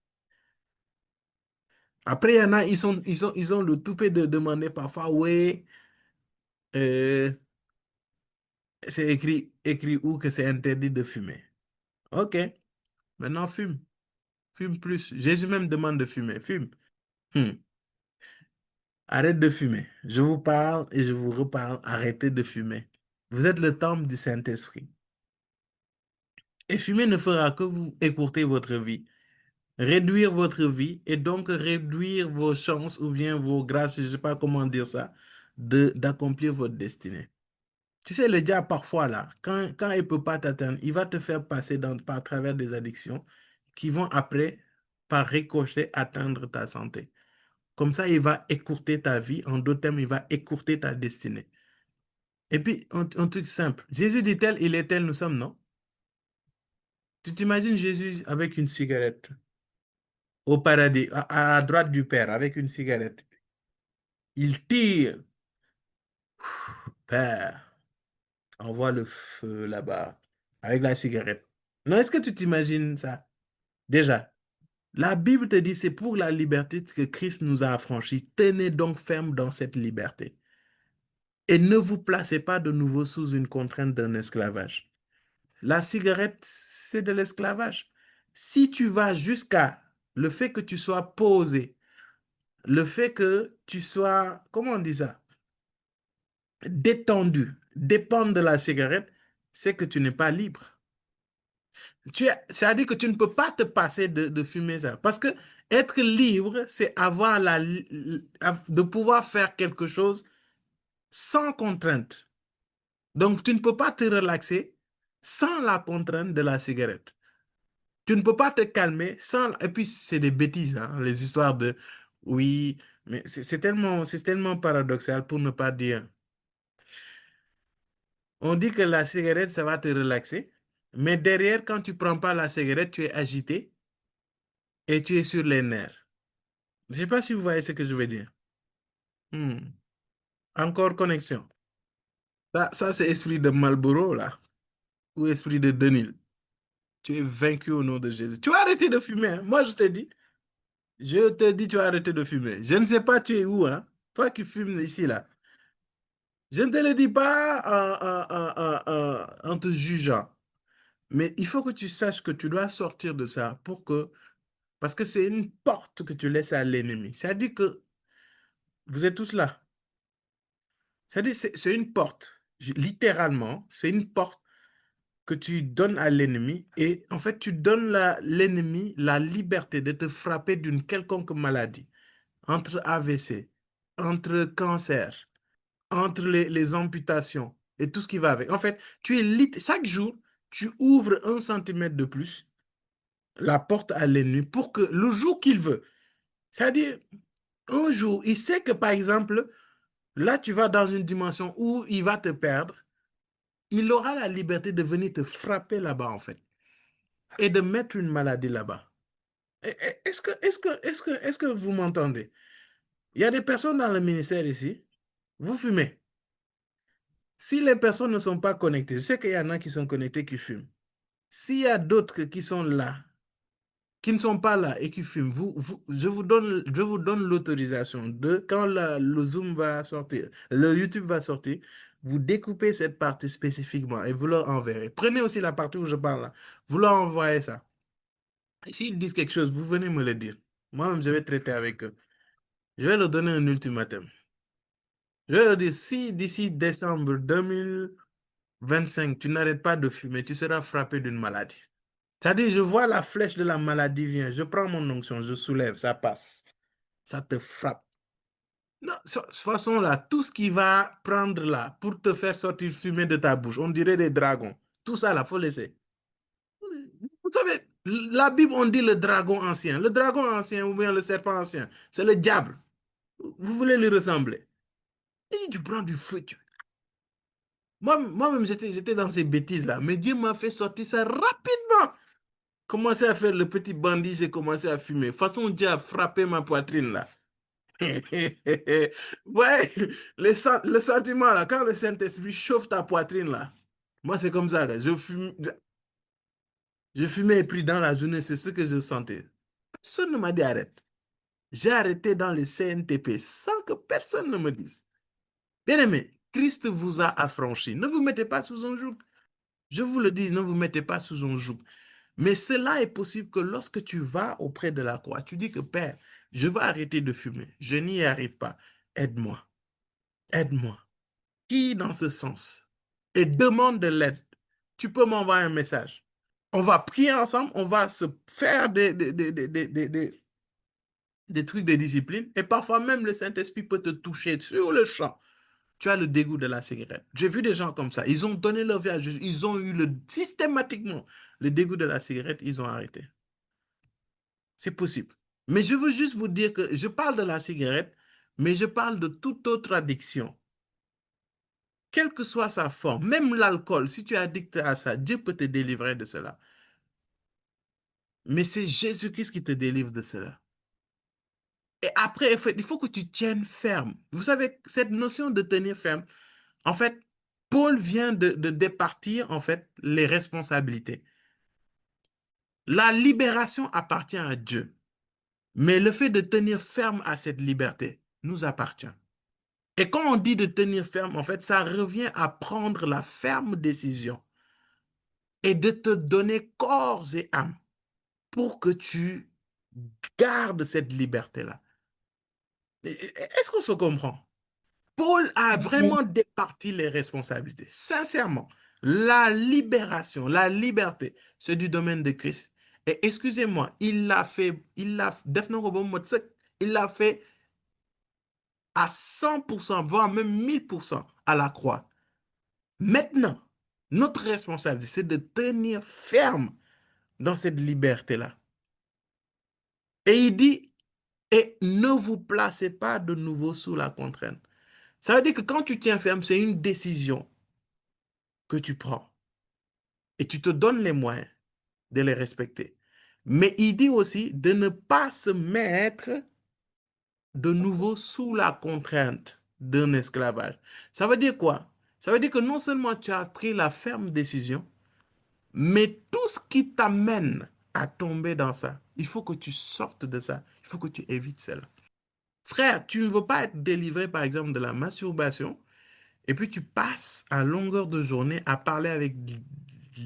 Après, il y en a, ils ont le toupet de demander parfois, oui, euh, c'est écrit où que c'est interdit de fumer. Ok, maintenant fume. Fume plus. Jésus même demande de fumer. Fume. Hmm. Arrête de fumer. Je vous parle et je vous reparle. Arrêtez de fumer. Vous êtes le temple du Saint-Esprit. Et fumer ne fera que vous écourter votre vie, réduire votre vie et donc réduire vos chances ou bien vos grâces, je ne sais pas comment dire ça, d'accomplir votre destinée. Tu sais, le diable, parfois, là, quand il ne peut pas t'atteindre, il va te faire passer par travers des addictions qui vont après, par ricochet, atteindre ta santé. Comme ça, il va écourter ta vie. En d'autres termes, il va écourter ta destinée. Et puis, un truc simple. Jésus dit tel, il est tel, nous sommes, non? Tu t'imagines Jésus avec une cigarette au paradis, à la droite du Père, avec une cigarette. Il tire. Père, envoie le feu là-bas, avec la cigarette. Non, est-ce que tu t'imagines ça? Déjà, la Bible te dit, c'est pour la liberté que Christ nous a affranchis. Tenez donc ferme dans cette liberté. Et ne vous placez pas de nouveau sous une contrainte d'un esclavage. La cigarette, c'est de l'esclavage. Si tu vas jusqu'à le fait que tu sois posé, le fait que tu sois, comment on dit ça, détendu, dépendre de la cigarette, c'est que tu n'es pas libre. C'est-à-dire que tu ne peux pas te passer de fumer ça. Parce que être libre, c'est avoir de pouvoir faire quelque chose sans contrainte. Donc, tu ne peux pas te relaxer sans la contrainte de la cigarette. Tu ne peux pas te calmer sans... Et puis, c'est des bêtises, hein, les histoires de... Oui, mais c'est tellement paradoxal pour ne pas dire. On dit que la cigarette, ça va te relaxer, mais derrière, quand tu ne prends pas la cigarette, tu es agité et tu es sur les nerfs. Je ne sais pas si vous voyez ce que je veux dire. Hmm. Encore connexion. Ça c'est esprit de Marlboro, là, ou esprit de Denil. Tu es vaincu au nom de Jésus. Tu as arrêté de fumer, hein. Moi, je te dis, tu as arrêté de fumer. Je ne sais pas tu es où, hein. Toi qui fumes ici, là. Je ne te le dis pas en te jugeant. Mais il faut que tu saches que tu dois sortir de ça parce que c'est une porte que tu laisses à l'ennemi. C'est-à-dire que vous êtes tous là. C'est-à-dire c'est une porte. Littéralement, c'est une porte que tu donnes à l'ennemi et en fait, tu donnes à l'ennemi la liberté de te frapper d'une quelconque maladie, entre AVC, entre cancer, entre les amputations et tout ce qui va avec. En fait, chaque jour, tu ouvres 1 centimètre de plus la porte à l'ennemi pour que le jour qu'il veut, c'est-à-dire un jour, il sait que par exemple, là, tu vas dans une dimension où il va te perdre, il aura la liberté de venir te frapper là-bas en fait et de mettre une maladie là-bas. Est-ce que vous m'entendez? Il y a des personnes dans le ministère ici, vous fumez. Si les personnes ne sont pas connectées, je sais qu'il y en a qui sont connectés qui fument. S'il y a d'autres qui sont là, qui ne sont pas là et qui fument, je vous donne l'autorisation de, quand le Zoom va sortir, le YouTube va sortir, vous découpez cette partie spécifiquement et vous leur enverrez. Prenez aussi la partie où je parle là, vous leur envoyez ça. Et s'ils disent quelque chose, vous venez me le dire. Moi-même, je vais traiter avec eux. Je vais leur donner un ultimatum. Je vais leur dire, si d'ici décembre 2025, tu n'arrêtes pas de fumer, tu seras frappé d'une maladie. C'est-à-dire, je vois la flèche de la maladie vient, je prends mon onction, je soulève, ça passe. Ça te frappe. Non, de toute façon, là, tout ce qui va prendre là pour te faire sortir fumée de ta bouche, on dirait des dragons. Tout ça, là, faut laisser. Vous savez, la Bible, on dit le dragon ancien. Le dragon ancien ou bien le serpent ancien, c'est le diable. Vous voulez lui ressembler. Et tu prends du feu. Moi-même, j'étais dans ces bêtises-là. Mais Dieu m'a fait sortir ça rapidement. Commencé à faire le petit bandit, j'ai commencé à fumer. De toute façon, Dieu a frappé ma poitrine là. Ouais, le sentiment là, quand le Saint-Esprit chauffe ta poitrine là, moi c'est comme ça, là. Je fumais et puis dans la journée, c'est ce que je sentais. Personne ne m'a dit arrête. J'ai arrêté dans le CNTP sans que personne ne me dise. Bien aimé, Christ vous a affranchi. Ne vous mettez pas sous un joug. Je vous le dis, ne vous mettez pas sous un joug. Mais cela est possible que lorsque tu vas auprès de la croix, tu dis que Père, je vais arrêter de fumer. Je n'y arrive pas. Aide-moi. Aide-moi. Qui dans ce sens et demande de l'aide. Tu peux m'envoyer un message. On va prier ensemble, on va se faire des trucs de discipline et parfois même le Saint-Esprit peut te toucher sur le champ. Tu as le dégoût de la cigarette. J'ai vu des gens comme ça. Ils ont donné leur vie à Jésus. Ils ont eu systématiquement le dégoût de la cigarette. Ils ont arrêté. C'est possible. Mais je veux juste vous dire que je parle de la cigarette, mais je parle de toute autre addiction. Quelle que soit sa forme, même l'alcool, si tu es addict à ça, Dieu peut te délivrer de cela. Mais c'est Jésus-Christ qui te délivre de cela. Et après, il faut que tu tiennes ferme. Vous savez, cette notion de tenir ferme, en fait, Paul vient de départir, en fait, les responsabilités. La libération appartient à Dieu. Mais le fait de tenir ferme à cette liberté nous appartient. Et quand on dit de tenir ferme, en fait, ça revient à prendre la ferme décision et de te donner corps et âme pour que tu gardes cette liberté-là. Est-ce qu'on se comprend? Paul a Amen. vraiment départi les responsabilités. Sincèrement, la libération, la liberté, c'est du domaine de Christ. Et excusez-moi, il l'a fait à 100%, voire même 1000% à la croix. Maintenant, notre responsabilité, c'est de tenir ferme dans cette liberté-là. Et il dit, et ne vous placez pas de nouveau sous la contrainte. Ça veut dire que quand tu tiens ferme, c'est une décision que tu prends et tu te donnes les moyens de les respecter. Mais il dit aussi de ne pas se mettre de nouveau sous la contrainte d'un esclavage. Ça veut dire quoi? Ça veut dire que non seulement tu as pris la ferme décision, mais tout ce qui t'amène à tomber dans ça, il faut que tu sortes de ça. Il faut que tu évites cela. Frère, tu ne veux pas être délivré, par exemple, de la masturbation, et puis tu passes à longueur de journée à parler avec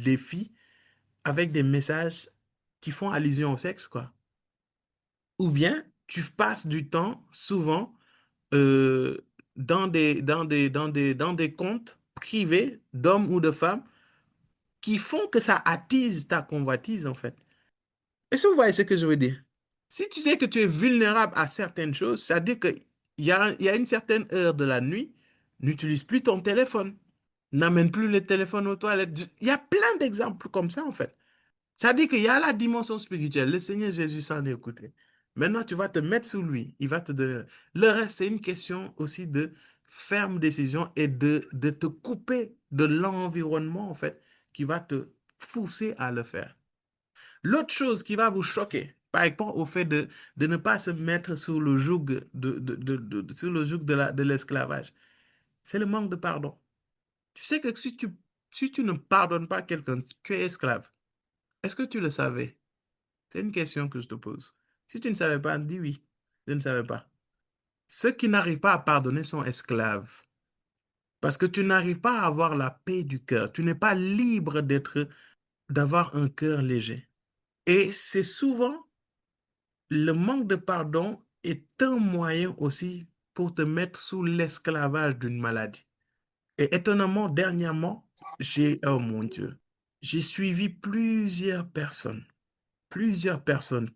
les filles, avec des messages qui font allusion au sexe, quoi. Ou bien tu passes du temps, souvent, euh, dans des comptes privés d'hommes ou de femmes qui font que ça attise ta convoitise, en fait. Est-ce que vous voyez ce que je veux dire? Si tu sais que tu es vulnérable à certaines choses, ça veut dire qu'il il y a une certaine heure de la nuit, n'utilise plus ton téléphone, n'amène plus le téléphone aux toilettes. Il y a plein d'exemples comme ça, en fait. Ça veut dire qu'il y a la dimension spirituelle. Le Seigneur Jésus s'en est écouté. Maintenant, tu vas te mettre sous lui. Il va te donner. Le reste, c'est une question aussi de ferme décision et de te couper de l'environnement, en fait, qui va te pousser à le faire. L'autre chose qui va vous choquer, par rapport au fait de ne pas se mettre sous le joug sous le joug de l'esclavage, c'est le manque de pardon. Tu sais que si tu ne pardonnes pas quelqu'un, tu es esclave. Est-ce que tu le savais? C'est une question que je te pose. Si tu ne savais pas, dis oui. Je ne savais pas. Ceux qui n'arrivent pas à pardonner sont esclaves. Parce que tu n'arrives pas à avoir la paix du cœur. Tu n'es pas libre d'avoir un cœur léger. Et c'est souvent le manque de pardon est un moyen aussi pour te mettre sous l'esclavage d'une maladie. Et étonnamment, dernièrement, oh mon Dieu, j'ai suivi plusieurs personnes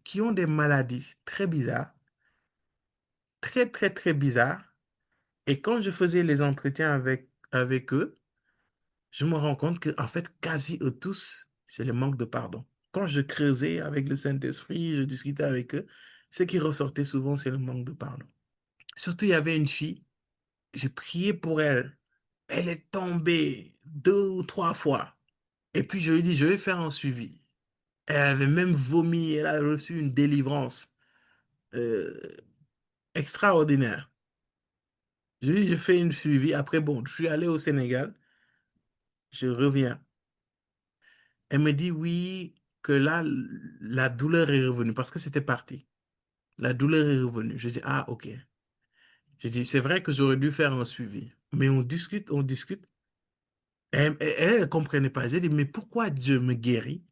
qui ont des maladies très bizarres, très, très, très bizarre. Et quand je faisais les entretiens avec eux, je me rends compte que, en fait, quasi eux tous, c'est le manque de pardon. Quand je creusais avec le Saint-Esprit, je discutais avec eux, ce qui ressortait souvent, c'est le manque de pardon. Surtout, il y avait une fille, j'ai prié pour elle. Elle est tombée 2 ou 3 fois. Et puis, je lui ai dit, je vais faire un suivi. Elle avait même vomi, elle a reçu une délivrance euh, extraordinaire. Je lui ai dit, je fais une suivi. Après, bon, je suis allé au Sénégal, je reviens. Elle me dit oui, que là, la douleur est revenue parce que c'était parti. La douleur est revenue. Je dis, ah, ok. Je dis, c'est vrai que j'aurais dû faire un suivi. Mais on discute, on discute. Elle ne comprenait pas. J'ai dit, mais pourquoi Dieu me guérit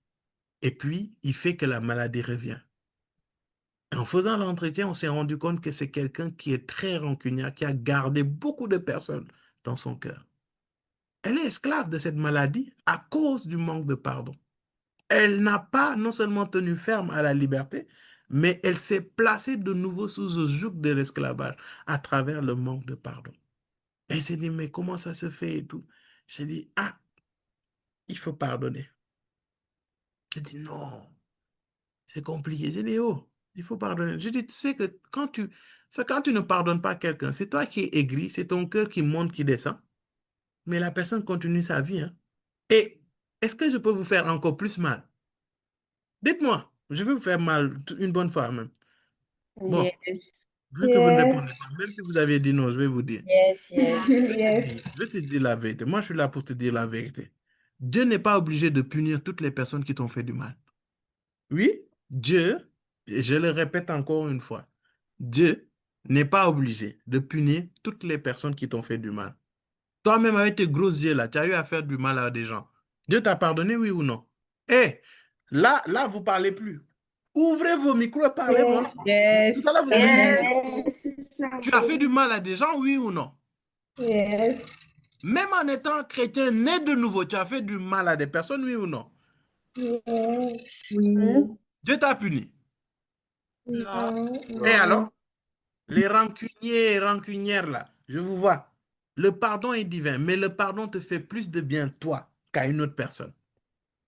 et puis il fait que la maladie revient? Et en faisant l'entretien, on s'est rendu compte que c'est quelqu'un qui est très rancunier, qui a gardé beaucoup de personnes dans son cœur. Elle est esclave de cette maladie à cause du manque de pardon. Elle n'a pas non seulement tenu ferme à la liberté, mais elle s'est placée de nouveau sous le joug de l'esclavage à travers le manque de pardon. Et elle s'est dit, mais comment ça se fait et tout? J'ai dit, ah, il faut pardonner. Elle dit, non, c'est compliqué. J'ai dit, oh, il faut pardonner. J'ai dit, tu sais que c'est quand tu ne pardonnes pas quelqu'un, c'est toi qui es aigri, c'est ton cœur qui monte, qui descend, mais la personne continue sa vie, hein. Et est-ce que je peux vous faire encore plus mal? Dites-moi, je vais vous faire mal une bonne fois même. Bon, Yes. vu que vous ne Yes. répondez pas, même si vous aviez dit non, je vais vous dire. Yes, yes. Yes. Je vais te dire la vérité. Moi, je suis là pour te dire la vérité. Dieu n'est pas obligé de punir toutes les personnes qui t'ont fait du mal. Oui, Dieu, et je le répète encore une fois, Dieu n'est pas obligé de punir toutes les personnes qui t'ont fait du mal. Toi-même, avec tes gros yeux là, tu as eu à faire du mal à des gens. Dieu t'a pardonné, oui ou non? Eh, là, vous parlez plus. Ouvrez vos micros et parlez-moi. Yes. Tout Yes. à l'heure, vous avez dit Yes. non. Yes. Tu as fait du mal à des gens, oui ou non? Yes. Même en étant chrétien né de nouveau, tu as fait du mal à des personnes, oui ou non? Yes. Oui. Dieu t'a puni. Non. Non. Et Non. alors, les rancuniers et rancunières là, je vous vois. Le pardon est divin, mais le pardon te fait plus de bien toi qu'à une autre personne.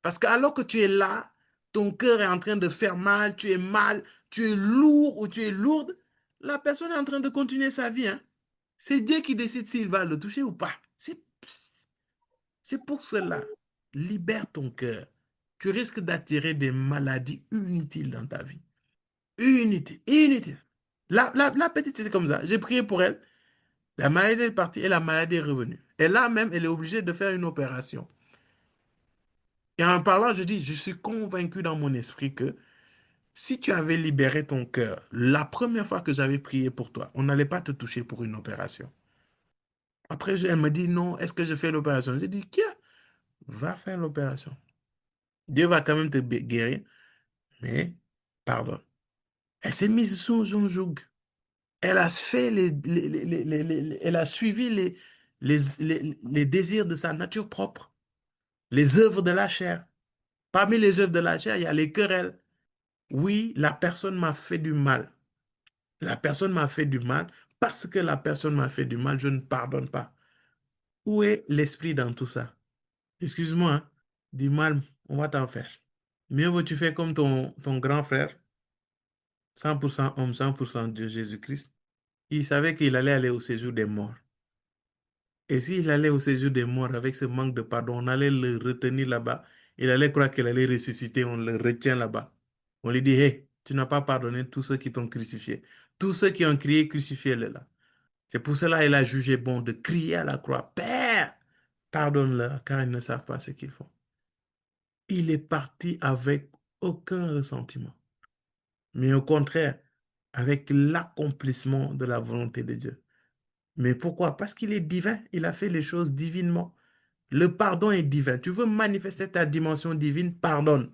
Parce que alors que tu es là, ton cœur est en train de faire mal, tu es lourd ou tu es lourde, la personne est en train de continuer sa vie, hein. C'est Dieu qui décide s'il va le toucher ou pas. C'est pour cela, libère ton cœur. Tu risques d'attirer des maladies inutiles dans ta vie. Inutiles, inutiles. La petite, c'est comme ça. J'ai prié pour elle. La maladie est partie et la maladie est revenue. Et là même, elle est obligée de faire une opération. Et en parlant, je dis, je suis convaincu dans mon esprit que si tu avais libéré ton cœur, la première fois que j'avais prié pour toi, on n'allait pas te toucher pour une opération. Après, elle me dit, non, est-ce que je fais l'opération? J'ai dit, tiens, va faire l'opération. Dieu va quand même te guérir, mais pardonne. Elle s'est mise sous son joug. Elle a fait elle a suivi les désirs de sa nature propre, les œuvres de la chair. Parmi les œuvres de la chair, il y a les querelles. Oui, la personne m'a fait du mal. La personne m'a fait du mal. Parce que la personne m'a fait du mal, je ne pardonne pas. Où est l'esprit dans tout ça? Excuse-moi, hein, du mal, on va t'en faire. Mieux vaut tu fais comme ton grand frère, 100% homme, 100% Dieu, Jésus-Christ. Il savait qu'il allait aller au séjour des morts. Et s'il allait au séjour des morts avec ce manque de pardon, on allait le retenir là-bas. Il allait croire qu'il allait ressusciter, on le retient là-bas. On lui dit, hé, tu n'as pas pardonné tous ceux qui t'ont crucifié. Tous ceux qui ont crié, crucifiez-le là. C'est pour cela qu'il a jugé bon de crier à la croix, Père, pardonne-leur, car ils ne savent pas ce qu'ils font. Il est parti avec aucun ressentiment, mais au contraire, avec l'accomplissement de la volonté de Dieu. Mais pourquoi? Parce qu'il est divin, il a fait les choses divinement. Le pardon est divin. Tu veux manifester ta dimension divine, pardonne.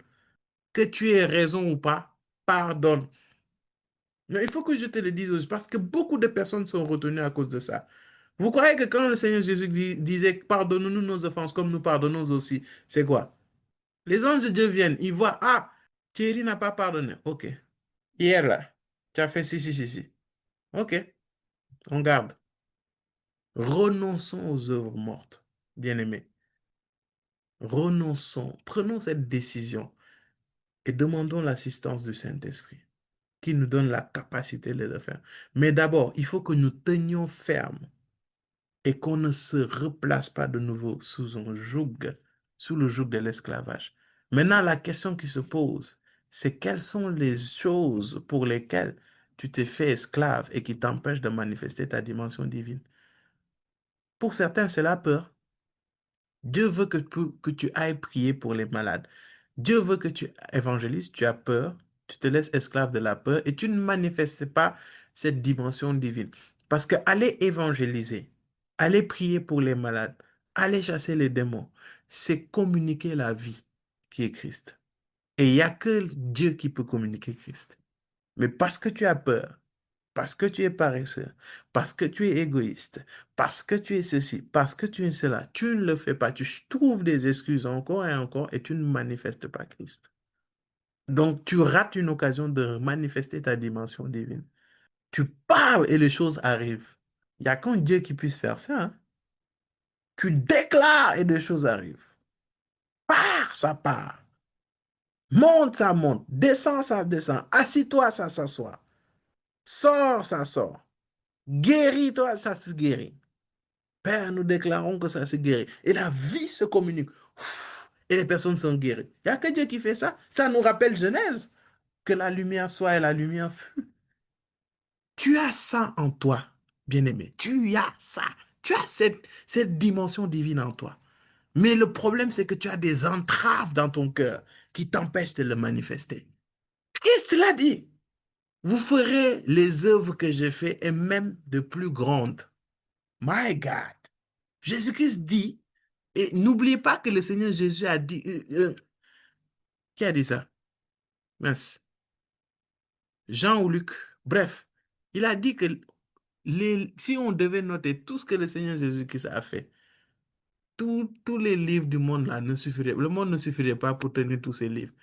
Que tu aies raison ou pas, pardonne. Mais il faut que je te le dise aussi, parce que beaucoup de personnes sont retenues à cause de ça. Vous croyez que quand le Seigneur Jésus disait pardonnons-nous nos offenses comme nous pardonnons aussi, c'est quoi? Les anges de Dieu viennent, ils voient, ah, Thierry n'a pas pardonné. Ok. Hier là, tu as fait ci, ci, ci, ci. Ok. On garde. Renonçons aux œuvres mortes, bien-aimés. Renonçons, prenons cette décision et demandons l'assistance du Saint-Esprit qui nous donne la capacité de le faire. Mais d'abord, il faut que nous tenions ferme et qu'on ne se replace pas de nouveau sous un joug, sous le joug de l'esclavage. Maintenant, la question qui se pose, c'est quelles sont les choses pour lesquelles tu t'es fait esclave et qui t'empêchent de manifester ta dimension divine? Pour certains, c'est la peur. Dieu veut que tu ailles prier pour les malades. Dieu veut que tu évangélises, tu as peur, tu te laisses esclave de la peur et tu ne manifestes pas cette dimension divine. Parce que aller évangéliser, aller prier pour les malades, aller chasser les démons, c'est communiquer la vie qui est Christ. Et il n'y a que Dieu qui peut communiquer Christ. Mais parce que tu as peur, parce que tu es paresseux, parce que tu es égoïste, parce que tu es ceci, parce que tu es cela, tu ne le fais pas. Tu trouves des excuses encore et encore et tu ne manifestes pas Christ. Donc, tu rates une occasion de manifester ta dimension divine. Tu parles et les choses arrivent. Il n'y a qu'un Dieu qui puisse faire ça, hein. Tu déclares et des choses arrivent. Pars, ça part. Monte, ça monte. Descends, ça descend. Assis-toi, ça s'assoit. Sors, ça sort. Guéris-toi, ça se guérit. Père, nous déclarons que ça se guérit. Et la vie se communique. Ouf, et les personnes sont guéries. Il n'y a que Dieu qui fait ça. Ça nous rappelle Genèse, que la lumière soit et la lumière fut. Tu as ça en toi, bien-aimé. Tu as ça. Tu as cette dimension divine en toi. Mais le problème, c'est que tu as des entraves dans ton cœur qui t'empêchent de le manifester. Christ l'a dit. Vous ferez les œuvres que j'ai faites et même de plus grandes. My God. Jésus-Christ dit, et n'oubliez pas que le Seigneur Jésus a dit, qui a dit ça? Mince. Jean ou Luc? Bref, il a dit que si on devait noter tout ce que le Seigneur Jésus-Christ a fait, tous les livres du monde là ne suffiraient, le monde ne suffirait pas pour tenir tous ces livres.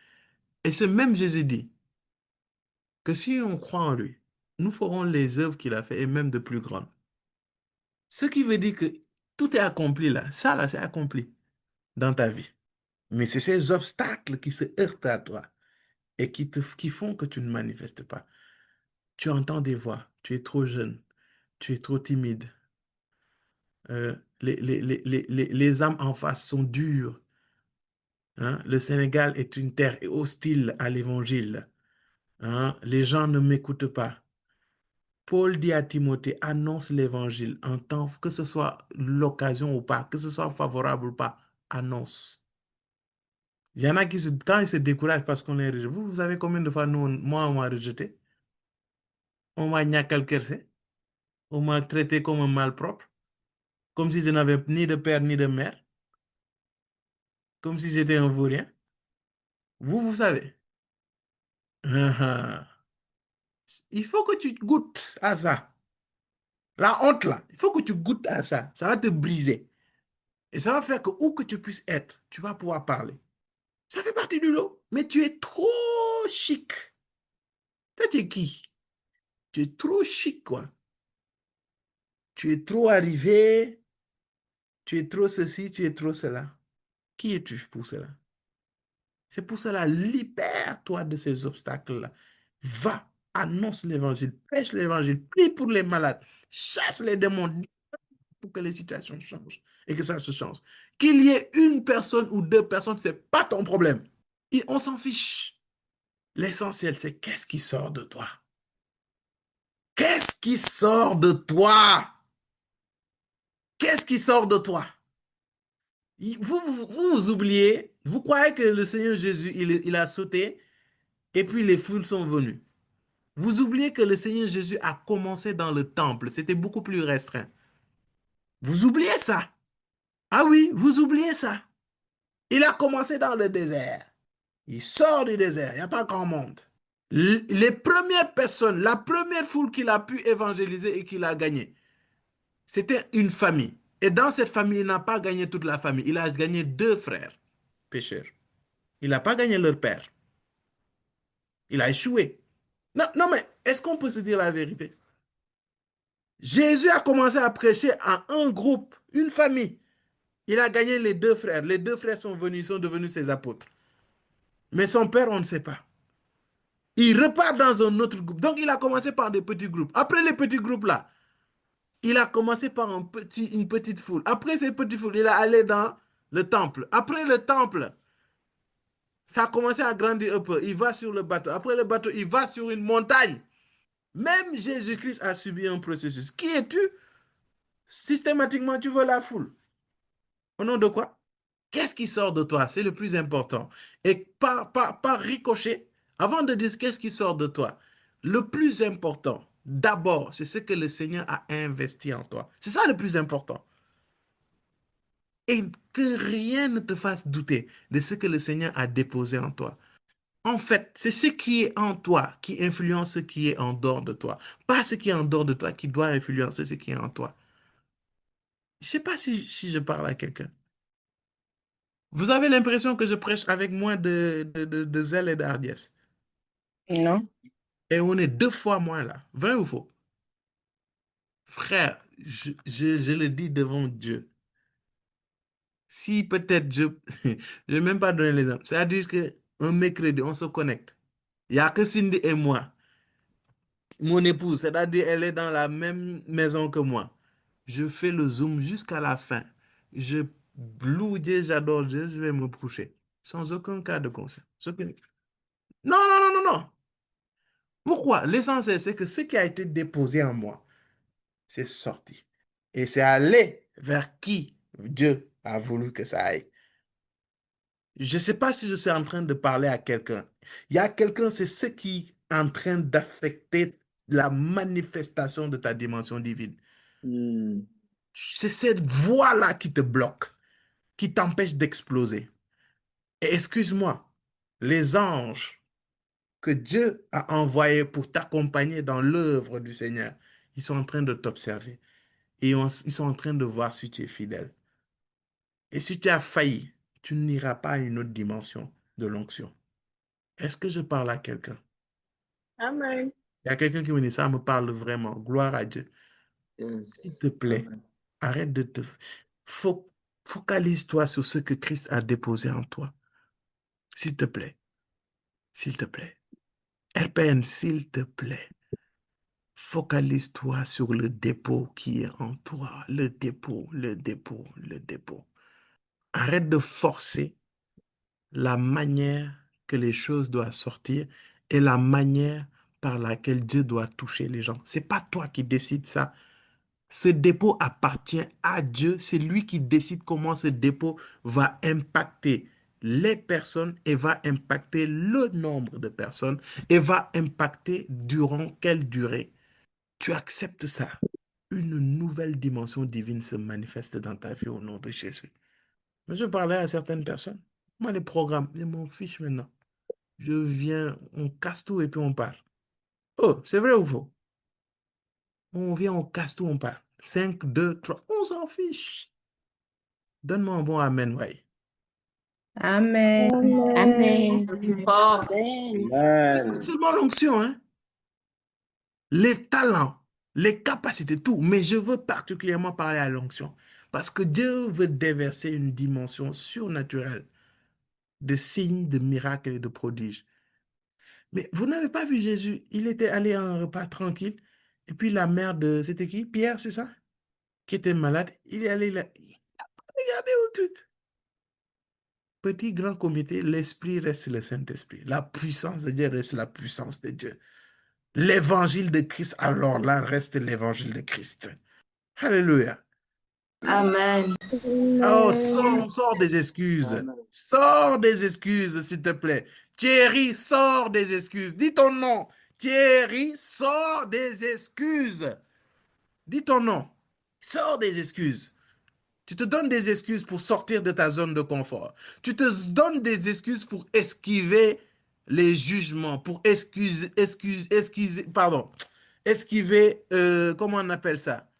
Et ce même Jésus dit que si on croit en lui, nous ferons les œuvres qu'il a fait et même de plus grandes. Ce qui veut dire que tout est accompli là. Ça là, c'est accompli dans ta vie. Mais c'est ces obstacles qui se heurtent à toi et qui font que tu ne manifestes pas. Tu entends des voix, tu es trop jeune, tu es trop timide. Les âmes en face sont dures, hein. Le Sénégal est une terre hostile à l'évangile, hein. Les gens ne m'écoutent pas. Paul dit à Timothée, annonce l'évangile en temps, que ce soit l'occasion ou pas, que ce soit favorable ou pas, annonce. Il y en a qui, quand ils se découragent parce qu'on les rejette, vous savez combien de fois moi, on m'a rejeté? On m'a ñàkkal kerse, on m'a traité comme un malpropre, comme si je n'avais ni de père ni de mère, comme si j'étais un vaurien. Vous savez. Il faut que tu goûtes à ça. La honte là, il faut que tu goûtes à ça. Ça va te briser. Et ça va faire que où que tu puisses être, tu vas pouvoir parler. Ça fait partie du lot. Mais tu es trop chic. Toi, tu es qui? Tu es trop chic, quoi. Tu es trop arrivé. Tu es trop ceci, tu es trop cela. Qui es-tu pour cela? C'est pour cela, libère-toi de ces obstacles-là. Va, annonce l'évangile, prêche l'évangile, prie pour les malades, chasse les démons pour que les situations changent et que ça se change. Qu'il y ait une personne ou deux personnes, ce n'est pas ton problème. Et on s'en fiche. L'essentiel, c'est qu'est-ce qui sort de toi? Qu'est-ce qui sort de toi? Qu'est-ce qui sort de toi? Vous oubliez, vous croyez que le Seigneur Jésus, il a sauté et puis les foules sont venues. Vous oubliez que le Seigneur Jésus a commencé dans le temple. C'était beaucoup plus restreint. Vous oubliez ça. Ah oui, vous oubliez ça. Il a commencé dans le désert. Il sort du désert. Il n'y a pas grand monde. Les premières personnes, la première foule qu'il a pu évangéliser et qu'il a gagné, c'était une famille. Et dans cette famille, il n'a pas gagné toute la famille. Il a gagné deux frères pécheurs. Il n'a pas gagné leur père. Il a échoué. Non, non, mais est-ce qu'on peut se dire la vérité? Jésus a commencé à prêcher à un groupe, une famille. Il a gagné les deux frères. Les deux frères sont venus, ils sont devenus ses apôtres. Mais son père, on ne sait pas. Il repart dans un autre groupe. Donc, il a commencé par des petits groupes. Après les petits groupes là, il a commencé par une petite foule. Après ces petites foules, il est allé dans le temple. Après le temple, ça a commencé à grandir un peu. Il va sur le bateau. Après le bateau, il va sur une montagne. Même Jésus-Christ a subi un processus. Qui es-tu? Systématiquement, tu veux la foule. Au nom de quoi? Qu'est-ce qui sort de toi? C'est le plus important. Et par ricochet, avant de dire qu'est-ce qui sort de toi, le plus important, d'abord, c'est ce que le Seigneur a investi en toi. C'est ça le plus important. Et que rien ne te fasse douter de ce que le Seigneur a déposé en toi. En fait, c'est ce qui est en toi qui influence ce qui est en dehors de toi. Pas ce qui est en dehors de toi qui doit influencer ce qui est en toi. Je ne sais pas si je parle à quelqu'un. Vous avez l'impression que je prêche avec moins de zèle et d'hardiesse. Non. Et on est deux fois moins là. Vrai ou faux? Frère, je le dis devant Dieu. Si peut-être je ne vais même pas donner l'exemple. C'est-à-dire qu'un mercredi, on se connecte. Il n'y a que Cindy et moi. Mon épouse, c'est-à-dire elle est dans la même maison que moi. Je fais le zoom jusqu'à la fin. Je loue Dieu, j'adore Dieu, je vais me coucher. Sans aucun cas de conscience. Non, non, non, non, non. Pourquoi? L'essentiel, c'est que ce qui a été déposé en moi, c'est sorti. Et c'est allé vers qui Dieu a voulu que ça aille. Je ne sais pas si je suis en train de parler à quelqu'un. Il y a quelqu'un, c'est ce qui est en train d'affecter la manifestation de ta dimension divine. Hmm. C'est cette voix-là qui te bloque, qui t'empêche d'exploser. Et excuse-moi, les anges que Dieu a envoyés pour t'accompagner dans l'œuvre du Seigneur, ils sont en train de t'observer et ils sont en train de voir si tu es fidèle. Et si tu as failli, tu n'iras pas à une autre dimension de l'onction. Est-ce que je parle à quelqu'un? Amen. Il y a quelqu'un qui me dit, ça me parle vraiment. Gloire à Dieu. S'il te Yes. plaît, Amen. arrête de te... Focalise-toi sur ce que Christ a déposé en toi. S'il te plaît. S'il te plaît. RPN, s'il te plaît. Focalise-toi sur le dépôt qui est en toi. Le dépôt, le dépôt, le dépôt. Arrête de forcer la manière que les choses doivent sortir et la manière par laquelle Dieu doit toucher les gens. C'est pas toi qui décides ça. Ce dépôt appartient à Dieu. C'est lui qui décide comment ce dépôt va impacter les personnes et va impacter le nombre de personnes et va impacter durant quelle durée. Tu acceptes ça. Une nouvelle dimension divine se manifeste dans ta vie au nom de Jésus. Mais je parlais à certaines personnes. Moi, les programmes, je m'en fiche maintenant. Je viens, on casse tout et puis on part. Oh, c'est vrai ou faux? On vient, on casse tout, on part. 5, 2, 3, on s'en fiche. Donne-moi un bon amen, ouais. Amen. Amen. Fort. Amen. Pas seulement l'onction, hein. Les talents, les capacités, tout. Mais je veux particulièrement parler à l'onction. Parce que Dieu veut déverser une dimension surnaturelle de signes, de miracles et de prodiges. Mais vous n'avez pas vu Jésus, il était allé à un repas tranquille. Et puis la mère de, c'était qui? Pierre, c'est ça? Qui était malade. Il est allé là. Regardez au truc. Petit, grand comité, l'Esprit reste le Saint-Esprit. La puissance de Dieu reste la puissance de Dieu. L'évangile de Christ, alors là, reste l'évangile de Christ. Alléluia. Amen. Oh, Amen. sors des excuses. Sors des excuses, s'il te plaît. Thierry, sors des excuses. Dis ton nom. Thierry, sors des excuses. Dis ton nom. Sors des excuses. Tu te donnes des excuses pour sortir de ta zone de confort. Tu te donnes des excuses pour esquiver les jugements, pour esquiver, comment on appelle ça?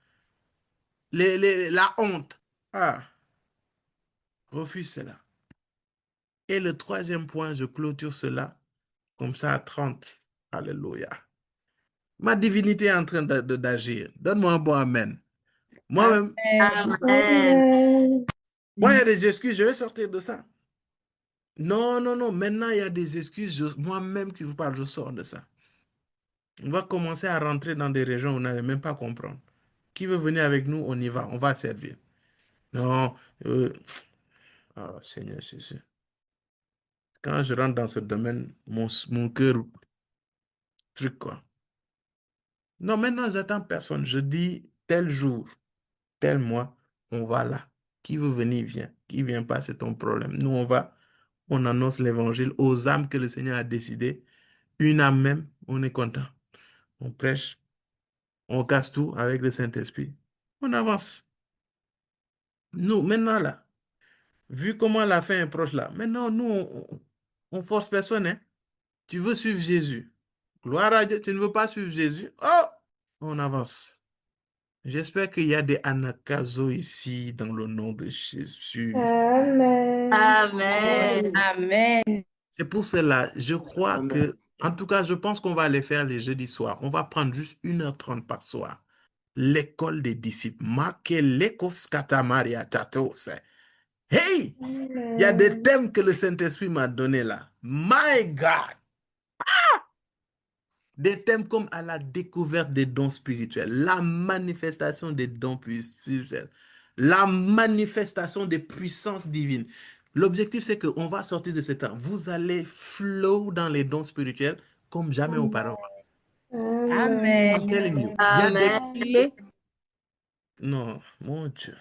La honte. Ah, refuse cela. Et le troisième point, je clôture cela comme ça à 30. Alléluia. Ma divinité est en train d'agir. Donne-moi un bon amen. Moi-même, Amen. Amen. moi, il y a des excuses, je vais sortir de ça. Non, non, non. Maintenant, il y a des excuses. Moi-même qui vous parle, je sors de ça. On va commencer à rentrer dans des régions où on n'allait même pas comprendre. Qui veut venir avec nous? On y va. On va servir. Non. Oh, Seigneur Jésus. Quand je rentre dans ce domaine, mon cœur, truc quoi. Non, maintenant, j'attends personne. Je dis tel jour, tel mois, on va là. Qui veut venir, vient. Qui vient pas, c'est ton problème. Nous, on va, on annonce l'évangile aux âmes que le Seigneur a décidé. Une âme même, on est content. On prêche, on casse tout avec le Saint-Esprit. On avance. Nous, maintenant là, vu comment la fin est proche là, maintenant, nous, on force personne, hein. Tu veux suivre Jésus. Gloire à Dieu, tu ne veux pas suivre Jésus. Oh, on avance. J'espère qu'il y a des anakazo ici dans le nom de Jésus. Amen. Amen. Amen. C'est pour cela, je crois Amen. que, en tout cas, je pense qu'on va les faire les jeudis soirs. On va prendre juste 1h30 par soir. L'école des disciples. Makelekos katamaria tatos. Hey! Il y a des thèmes que le Saint-Esprit m'a donné là. My God! Des thèmes comme à la découverte des dons spirituels, la manifestation des dons spirituels, la manifestation des puissances divines. L'objectif, c'est qu'on va sortir de ce temps. Vous allez flow dans les dons spirituels comme jamais auparavant. I'm Amen. telling you, il y a des Amen. clés. Non, mon Dieu.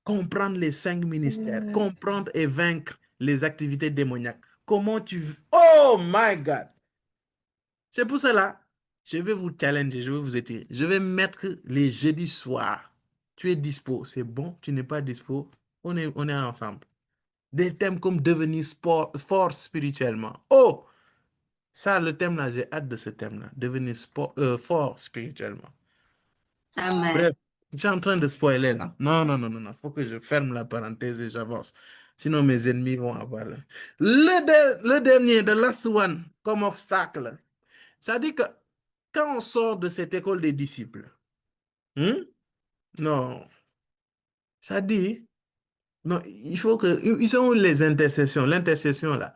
Comprendre les 5 ministères, comprendre et vaincre les activités démoniaques. Comment tu... Oh my God! C'est pour cela, je vais vous challenger, je vais vous étirer. Je vais mettre les jeudis soirs. Tu es dispo, c'est bon. Tu n'es pas dispo, on est ensemble. Des thèmes comme devenir fort spirituellement. Oh, ça, le thème là, j'ai hâte de ce thème-là. Devenir fort spirituellement. Amen. Bref, je suis en train de spoiler là. Non, non, non, non, non. Faut que je ferme la parenthèse et j'avance. Sinon, mes ennemis vont avoir. Le dernier, the last one, comme obstacle. Ça dit que quand on sort de cette école des disciples, hmm, non, ça dit, non, il faut que, ils sont où les intercessions, l'intercession là.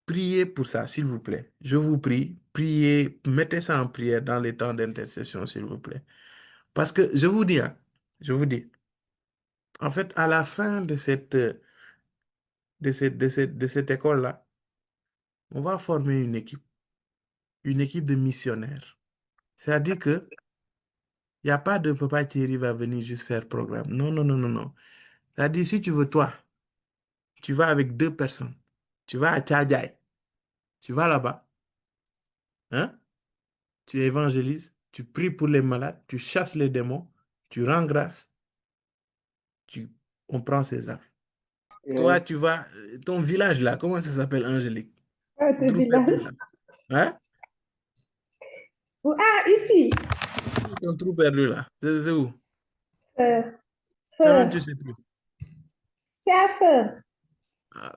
Priez pour ça, s'il vous plaît. Je vous prie, priez, mettez ça en prière dans les temps d'intercession, s'il vous plaît. Parce que je vous dis, hein, je vous dis, en fait, à la fin de de cette école-là, on va former une équipe de missionnaires. C'est-à-dire que il n'y a pas de papa Thierry va venir juste faire programme. Non, non, non, non, non. C'est-à-dire, si tu veux, toi, tu vas avec 2 personnes. Tu vas à Tchadjaï. Tu vas là-bas. Hein? Tu évangélises. Tu pries pour les malades. Tu chasses les démons. Tu rends grâce. Tu, on prend ces âmes. Toi, Yes. tu vas, ton village là, comment ça s'appelle, Angélique? Ah, Ton tes trou perdu villages. là. Hein? Ah, ici. Ton trou perdu là. C'est où? Feu. Toi-même, tu Feu. sais plus. C'est à feu. Ah,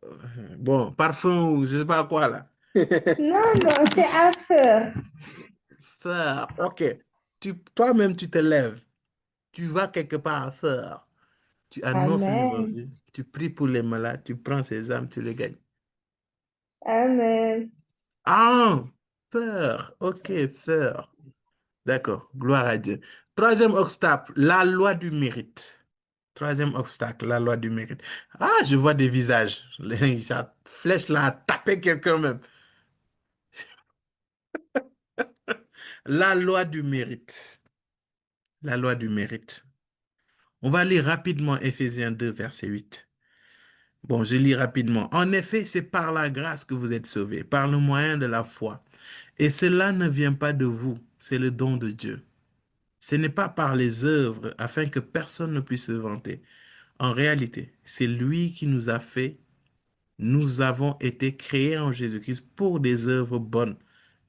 bon, parfum ou je sais pas quoi là. Non, non, c'est à feu. Faire. Ok. Toi-même, tu te lèves. Tu vas quelque part à faire. Tu annonces Amen. l'évangile, tu pries pour les malades, tu prends ces âmes, tu les gagnes. Amen. Ah, peur. Ok, peur. D'accord, gloire à Dieu. Troisième obstacle, la loi du mérite. Troisième obstacle, la loi du mérite. Ah, je vois des visages. Sa flèche là a tapé quelqu'un même. La loi du mérite. La loi du mérite. On va lire rapidement Éphésiens 2, verset 8. Bon, je lis rapidement. En effet, c'est par la grâce que vous êtes sauvés, par le moyen de la foi. Et cela ne vient pas de vous, c'est le don de Dieu. Ce n'est pas par les œuvres afin que personne ne puisse se vanter. En réalité, c'est lui qui nous a fait. Nous avons été créés en Jésus-Christ pour des œuvres bonnes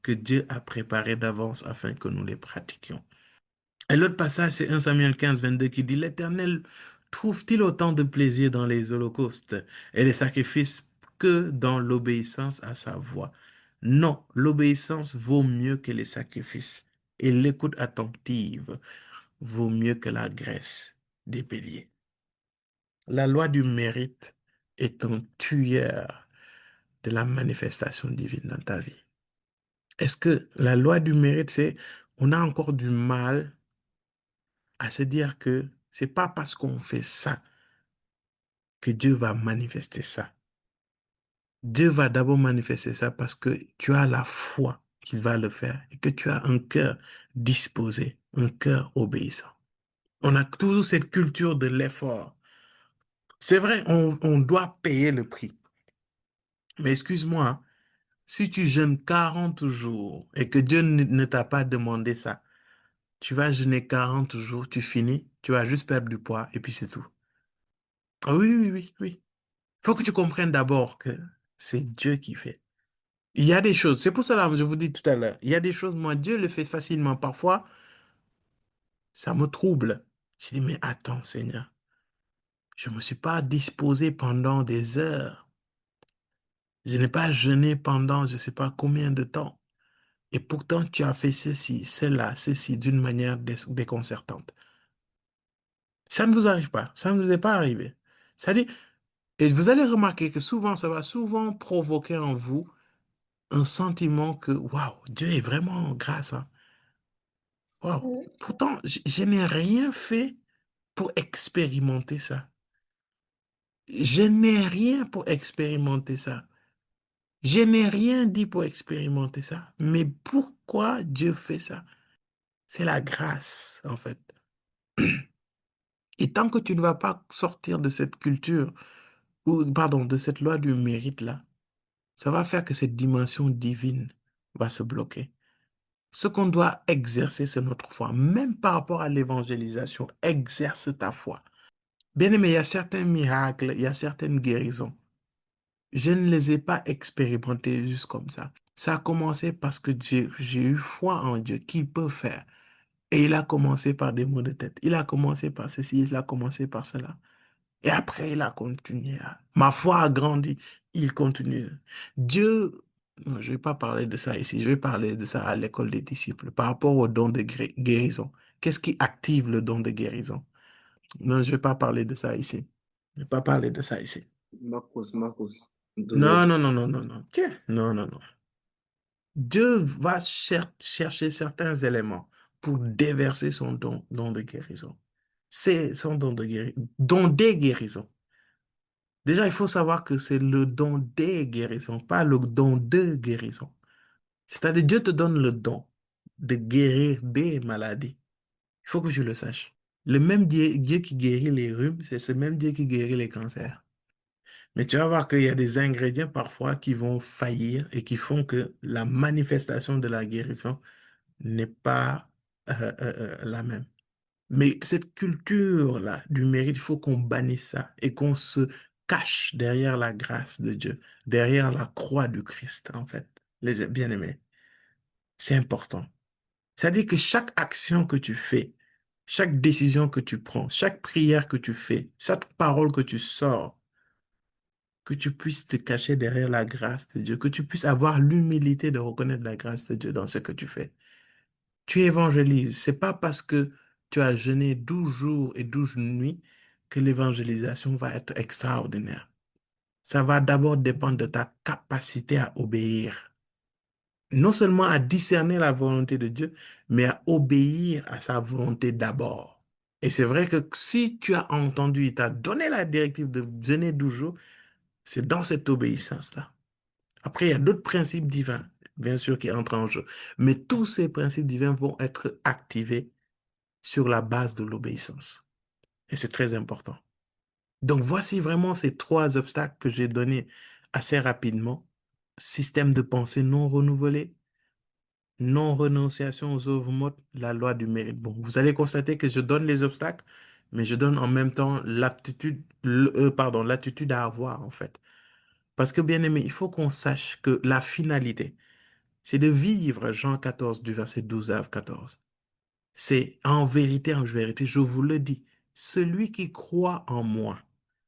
que Dieu a préparées d'avance afin que nous les pratiquions. Et l'autre passage, c'est 1 Samuel 15, 22 qui dit, l'Éternel trouve-t-il autant de plaisir dans les holocaustes et les sacrifices que dans l'obéissance à sa voix? Non, l'obéissance vaut mieux que les sacrifices. Et l'écoute attentive vaut mieux que la graisse des béliers. La loi du mérite est un tueur de la manifestation divine dans ta vie. Est-ce que la loi du mérite, c'est, on a encore du mal à se dire que c'est pas parce qu'on fait ça que Dieu va manifester ça. Dieu va d'abord manifester ça parce que tu as la foi qu'il va le faire et que tu as un cœur disposé, un cœur obéissant. On a toujours cette culture de l'effort. C'est vrai, on doit payer le prix. Mais excuse-moi, hein, si tu jeûnes 40 jours et que Dieu ne t'a pas demandé ça, tu vas jeûner 40 jours, tu finis, tu vas juste perdre du poids et puis c'est tout. Ah oui, oui, oui, oui. Il faut que tu comprennes d'abord que c'est Dieu qui fait. Il y a des choses, c'est pour cela que je vous dis tout à l'heure, il y a des choses, moi, Dieu le fait facilement. Parfois, ça me trouble. Je dis, mais attends, Seigneur, je ne me suis pas disposé pendant des heures. Je n'ai pas jeûné pendant je ne sais pas combien de temps. Et pourtant, tu as fait ceci, cela, ceci d'une manière déconcertante. Ça ne vous arrive pas. Ça ne vous est pas arrivé. C'est-à-dire, et vous allez remarquer que souvent, ça va souvent provoquer en vous un sentiment que, waouh, Dieu est vraiment grâce, hein. Waouh. Pourtant, je n'ai rien fait pour expérimenter ça. Je n'ai rien pour expérimenter ça. Je n'ai rien dit pour expérimenter ça. Mais pourquoi Dieu fait ça? C'est la grâce, en fait. Et tant que tu ne vas pas sortir de cette culture, ou pardon, de cette loi du mérite-là, ça va faire que cette dimension divine va se bloquer. Ce qu'on doit exercer, c'est notre foi. Même par rapport à l'évangélisation, exerce ta foi. Bien aimé, il y a certains miracles, il y a certaines guérisons. Je ne les ai pas expérimentées juste comme ça. Ça a commencé parce que j'ai eu foi en Dieu qui peut faire. Et il a commencé par des maux de tête. Il a commencé par ceci, il a commencé par cela. Et après, il a continué. Ma foi a grandi. Il continue. Dieu, non, je ne vais pas parler de ça ici. Je vais parler de ça à l'école des disciples. Par rapport au don de guérison. Qu'est-ce qui active le don de guérison? Non, je ne vais pas parler de ça ici. Je ne vais pas parler de ça ici. Marcos, Non, donne-moi. non, non, non, non, non. Tiens, non, non, non. Dieu va chercher certains éléments pour déverser son don de guérison. C'est son don de guérison. Don des guérisons. Déjà, il faut savoir que c'est le don des guérisons, pas le don de guérison. C'est-à-dire, Dieu te donne le don de guérir des maladies. Il faut que je le sache. Le même Dieu qui guérit les rhumes, c'est ce même Dieu qui guérit les cancers. Mais tu vas voir qu'il y a des ingrédients parfois qui vont faillir et qui font que la manifestation de la guérison n'est pas la même. Mais cette culture-là du mérite, il faut qu'on bannisse ça et qu'on se cache derrière la grâce de Dieu, derrière la croix du Christ, en fait, les bien-aimés. C'est important. C'est-à-dire que chaque action que tu fais, chaque décision que tu prends, chaque prière que tu fais, chaque parole que tu sors, que tu puisses te cacher derrière la grâce de Dieu, que tu puisses avoir l'humilité de reconnaître la grâce de Dieu dans ce que tu fais. Tu évangélises. C'est pas parce que tu as jeûné 12 jours et 12 nuits que l'évangélisation va être extraordinaire. Ça va d'abord dépendre de ta capacité à obéir. Non seulement à discerner la volonté de Dieu, mais à obéir à sa volonté d'abord. Et c'est vrai que si tu as entendu, il t'a donné la directive de jeûner 12 jours, c'est dans cette obéissance-là. Après, il y a d'autres principes divins, bien sûr, qui entrent en jeu. Mais tous ces principes divins vont être activés sur la base de l'obéissance. Et c'est très important. Donc, voici vraiment ces trois obstacles que j'ai donnés assez rapidement. Système de pensée non renouvelé, non-renonciation aux œuvres mortes, la loi du mérite. Bon, vous allez constater que je donne les obstacles, mais je donne en même temps l'attitude à avoir, en fait. Parce que, bien aimé, il faut qu'on sache que la finalité, c'est de vivre Jean 14 du verset 12 à 14. C'est en vérité, je vous le dis, celui qui croit en moi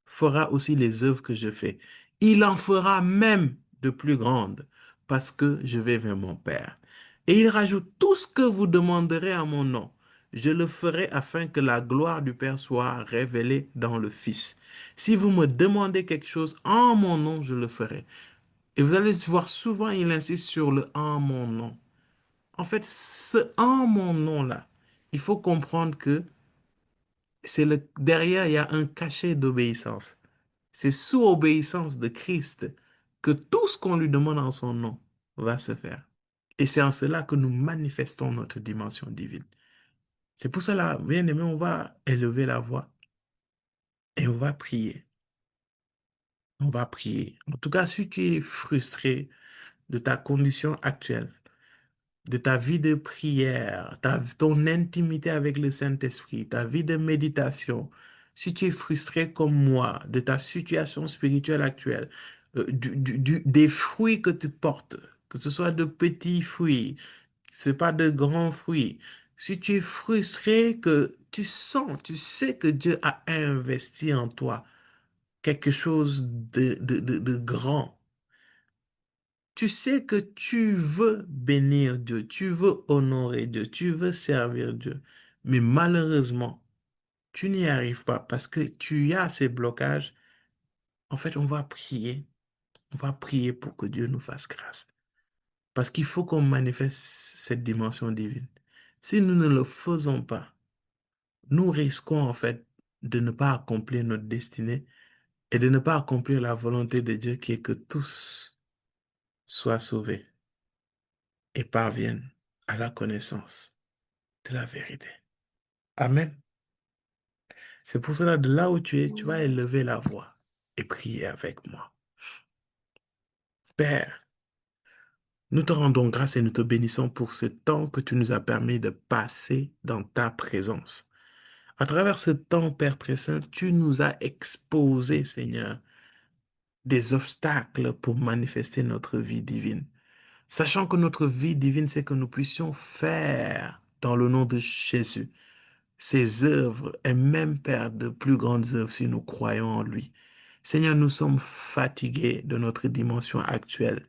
fera aussi les œuvres que je fais. Il en fera même de plus grandes, parce que je vais vers mon Père. Et il rajoute, tout ce que vous demanderez à mon nom, je le ferai afin que la gloire du Père soit révélée dans le Fils. Si vous me demandez quelque chose en mon nom, je le ferai. Et vous allez voir souvent, il insiste sur le en mon nom. En fait, ce en mon nom-là, il faut comprendre que derrière, il y a un cachet d'obéissance. C'est sous obéissance de Christ que tout ce qu'on lui demande en son nom va se faire. Et c'est en cela que nous manifestons notre dimension divine. C'est pour cela, bien aimé, on va élever la voix et on va prier. On va prier. En tout cas, si tu es frustré de ta condition actuelle, de ta vie de prière, ton intimité avec le Saint-Esprit, ta vie de méditation, si tu es frustré comme moi de ta situation spirituelle actuelle, des fruits que tu portes, que ce soit de petits fruits, ce pas de grands fruits, si tu es frustré que tu sens, tu sais que Dieu a investi en toi quelque chose de grand, tu sais que tu veux bénir Dieu, tu veux honorer Dieu, tu veux servir Dieu, mais malheureusement, tu n'y arrives pas parce que tu as ces blocages. En fait, on va prier. On va prier pour que Dieu nous fasse grâce. Parce qu'il faut qu'on manifeste cette dimension divine. Si nous ne le faisons pas, nous risquons en fait de ne pas accomplir notre destinée et de ne pas accomplir la volonté de Dieu qui est que tous soient sauvés et parviennent à la connaissance de la vérité. Amen. C'est pour cela, de là où tu es, tu vas élever la voix et prier avec moi. Père, nous te rendons grâce et nous te bénissons pour ce temps que tu nous as permis de passer dans ta présence. À travers ce temps, Père très saint, tu nous as exposé, Seigneur, des obstacles pour manifester notre vie divine. Sachant que notre vie divine, c'est que nous puissions faire, dans le nom de Jésus, ses œuvres et même, Père, de plus grandes œuvres si nous croyons en lui. Seigneur, nous sommes fatigués de notre dimension actuelle.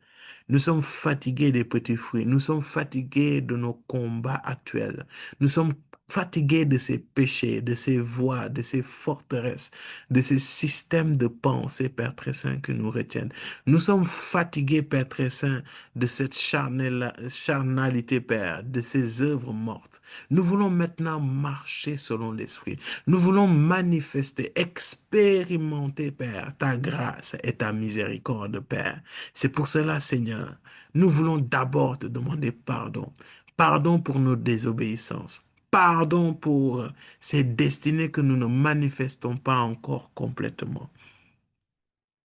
Nous sommes fatigués des petits fruits. Nous sommes fatigués de nos combats actuels. Nous sommes fatigués de ces péchés, de ces voies, de ces forteresses, de ces systèmes de pensée, Père très saint, que nous retiennent. Nous sommes fatigués, Père très saint, de cette charnalité, Père, de ces œuvres mortes. Nous voulons maintenant marcher selon l'Esprit. Nous voulons manifester, expérimenter, Père, ta grâce et ta miséricorde, Père. C'est pour cela, Seigneur, nous voulons d'abord te demander pardon. Pardon pour nos désobéissances. Pardon pour ces destinées que nous ne manifestons pas encore complètement.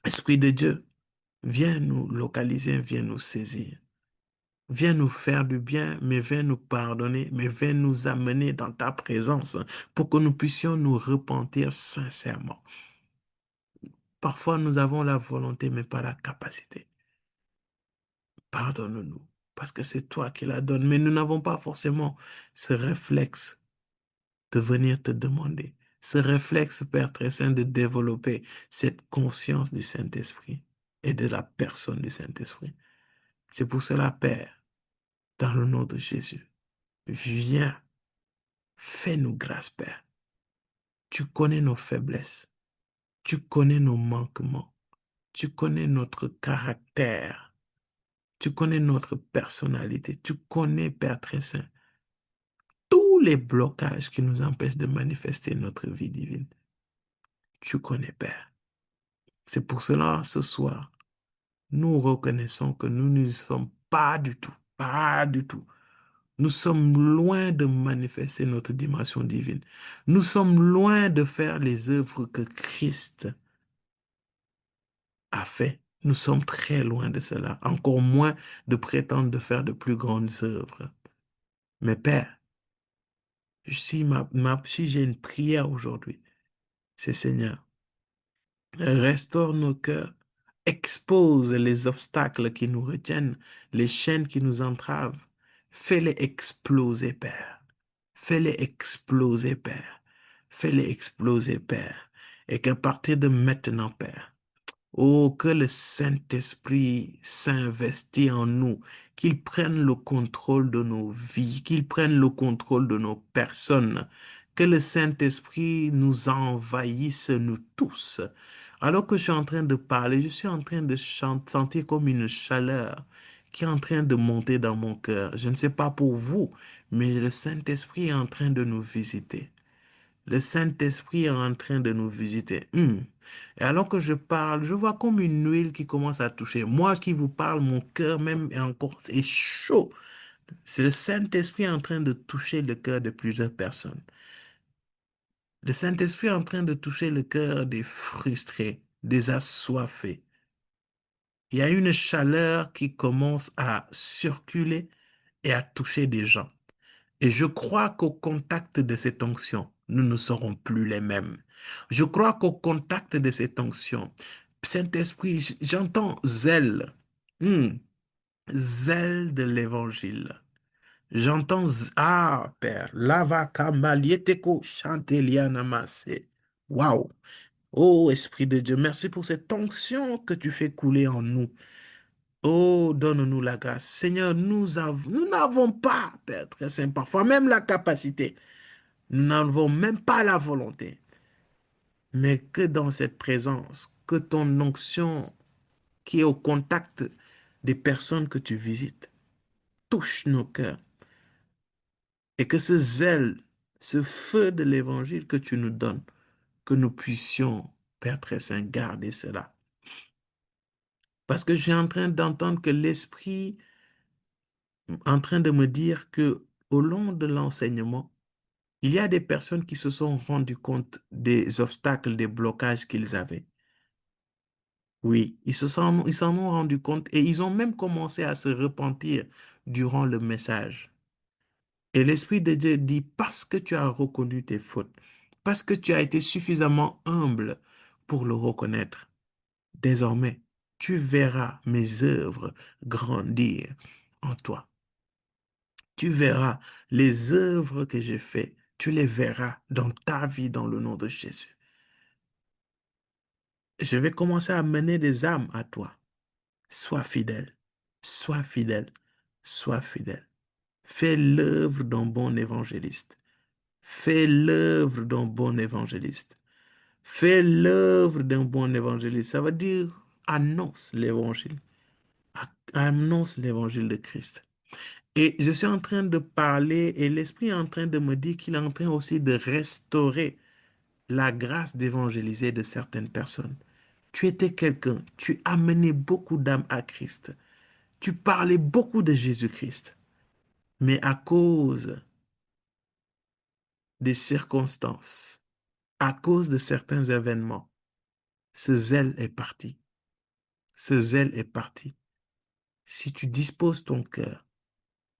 Esprit de Dieu, viens nous localiser, viens nous saisir. Viens nous faire du bien, mais viens nous pardonner, mais viens nous amener dans ta présence pour que nous puissions nous repentir sincèrement. Parfois, nous avons la volonté, mais pas la capacité. Pardonne-nous, parce que c'est toi qui la donnes, mais nous n'avons pas forcément ce réflexe de venir te demander, ce réflexe, Père très saint, de développer cette conscience du Saint-Esprit et de la personne du Saint-Esprit. C'est pour cela, Père, dans le nom de Jésus, viens. Fais-nous grâce, Père. Tu connais nos faiblesses. Tu connais nos manquements. Tu connais notre caractère. Tu connais notre personnalité. Tu connais, Père très saint, tous les blocages qui nous empêchent de manifester notre vie divine. Tu connais, Père. C'est pour cela, ce soir, nous reconnaissons que nous n'y sommes pas du tout. Pas du tout. Nous sommes loin de manifester notre dimension divine. Nous sommes loin de faire les œuvres que Christ a fait. Nous sommes très loin de cela. Encore moins de prétendre de faire de plus grandes œuvres. Mais Père, si j'ai une prière aujourd'hui, c'est Seigneur, restaure nos cœurs, expose les obstacles qui nous retiennent, les chaînes qui nous entravent. Fais-les exploser, Père. Fais-les exploser, Père. Fais-les exploser, Père. Et qu'à partir de maintenant, Père, Oh, que le Saint-Esprit s'investit en nous, qu'il prenne le contrôle de nos vies, qu'il prenne le contrôle de nos personnes, que le Saint-Esprit nous envahisse, nous tous. Alors que je suis en train de parler, je suis en train de sentir comme une chaleur qui est en train de monter dans mon cœur. Je ne sais pas pour vous, mais le Saint-Esprit est en train de nous visiter. Le Saint-Esprit est en train de nous visiter. Et alors que je parle, je vois comme une huile qui commence à toucher. Moi qui vous parle, mon cœur même est chaud. C'est le Saint-Esprit en train de toucher le cœur de plusieurs personnes. Le Saint-Esprit est en train de toucher le cœur des frustrés, des assoiffés. Il y a une chaleur qui commence à circuler et à toucher des gens. Et je crois qu'au contact de cette onction, nous ne serons plus les mêmes. Je crois qu'au contact de cette onction, Saint-Esprit, j'entends zèle, Hmm, zèle de l'évangile. J'entends, ah, Père, lava kamalieteko chanteliana masse. Waouh! Oh, Esprit de Dieu, merci pour cette onction que tu fais couler en nous. Oh, donne-nous la grâce. Seigneur, nous n'avons pas, Père très saint, parfois même la capacité. Nous n'avons même pas la volonté. Mais que dans cette présence, que ton onction qui est au contact des personnes que tu visites touche nos cœurs. Et que ce zèle, ce feu de l'évangile que tu nous donnes, que nous puissions, Père très saint, garder cela. Parce que je suis en train d'entendre que l'Esprit en train de me dire que au long de l'enseignement, il y a des personnes qui se sont rendues compte des obstacles, des blocages qu'ils avaient. Oui, ils s'en ont rendu compte et ils ont même commencé à se repentir durant le message. Et l'Esprit de Dieu dit, parce que tu as reconnu tes fautes, parce que tu as été suffisamment humble pour le reconnaître, désormais, tu verras mes œuvres grandir en toi. Tu verras les œuvres que j'ai faites, tu les verras dans ta vie dans le nom de Jésus. Je vais commencer à mener des âmes à toi. Sois fidèle, sois fidèle, sois fidèle. Fais l'œuvre d'un bon évangéliste. Fais l'œuvre d'un bon évangéliste. Fais l'œuvre d'un bon évangéliste. Ça veut dire annonce l'évangile. Annonce l'évangile de Christ. Et je suis en train de parler et l'Esprit est en train de me dire qu'il est en train aussi de restaurer la grâce d'évangéliser de certaines personnes. Tu étais quelqu'un, tu amenais beaucoup d'âmes à Christ. Tu parlais beaucoup de Jésus-Christ. Mais à cause des circonstances, à cause de certains événements, ce zèle est parti. Ce zèle est parti. Si tu disposes ton cœur,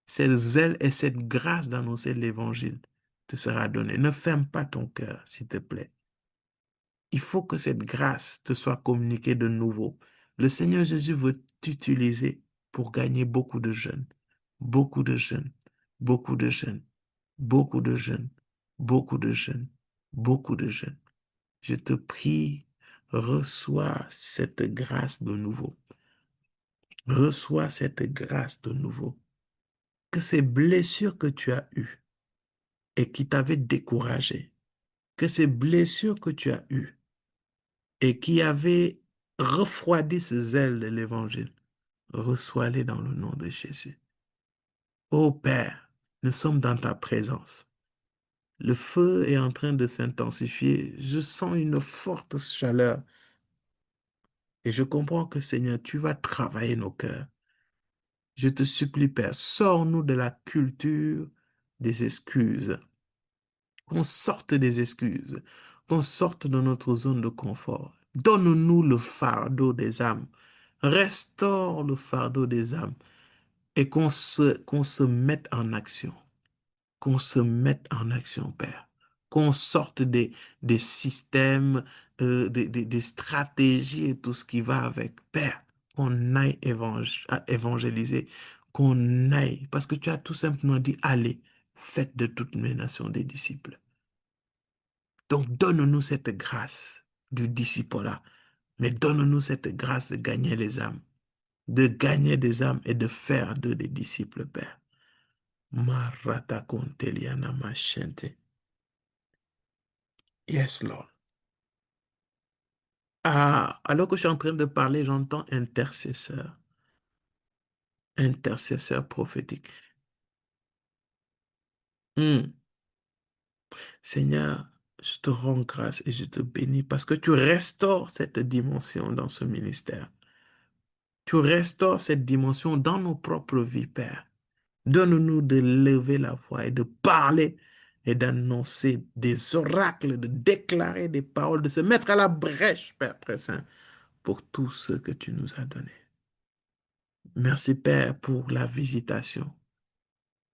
ce zèle et cette grâce d'annoncer l'évangile te sera donnée. Ne ferme pas ton cœur, s'il te plaît. Il faut que cette grâce te soit communiquée de nouveau. Le Seigneur Jésus veut t'utiliser pour gagner beaucoup de jeunes, beaucoup de jeunes, beaucoup de jeunes, beaucoup de jeunes, beaucoup de jeunes, beaucoup de jeunes. Je te prie, reçois cette grâce de nouveau. Reçois cette grâce de nouveau. Que ces blessures que tu as eues et qui t'avaient découragé, que ces blessures que tu as eues et qui avaient refroidi ce zèle de l'évangile, reçois-les dans le nom de Jésus. Ô Père, nous sommes dans ta présence. Le feu est en train de s'intensifier. Je sens une forte chaleur. Et je comprends que Seigneur, tu vas travailler nos cœurs. Je te supplie, Père, sors-nous de la culture des excuses. Qu'on sorte des excuses. Qu'on sorte de notre zone de confort. Donne-nous le fardeau des âmes. Restaure le fardeau des âmes. Et qu'on se mette en action. Qu'on se mette en action, Père. Qu'on sorte des systèmes, des stratégies et tout ce qui va avec. Père, qu'on aille évangéliser, qu'on aille, parce que tu as tout simplement dit, allez, faites de toutes les nations des disciples. Donc, donne-nous cette grâce du disciple-là. Mais donne-nous cette grâce de gagner les âmes, de gagner des âmes et de faire d'eux des disciples, Père. Marata konteliana machente. Yes, Lord. Ah, alors que je suis en train de parler, j'entends intercesseur. Intercesseur prophétique. Seigneur, je te rends grâce et je te bénis parce que tu restaures cette dimension dans ce ministère. Tu restaures cette dimension dans nos propres vies, Père. Donne-nous de lever la voix et de parler et d'annoncer des oracles, de déclarer des paroles, de se mettre à la brèche, Père très saint, pour tout ce que tu nous as donné. Merci, Père, pour la visitation,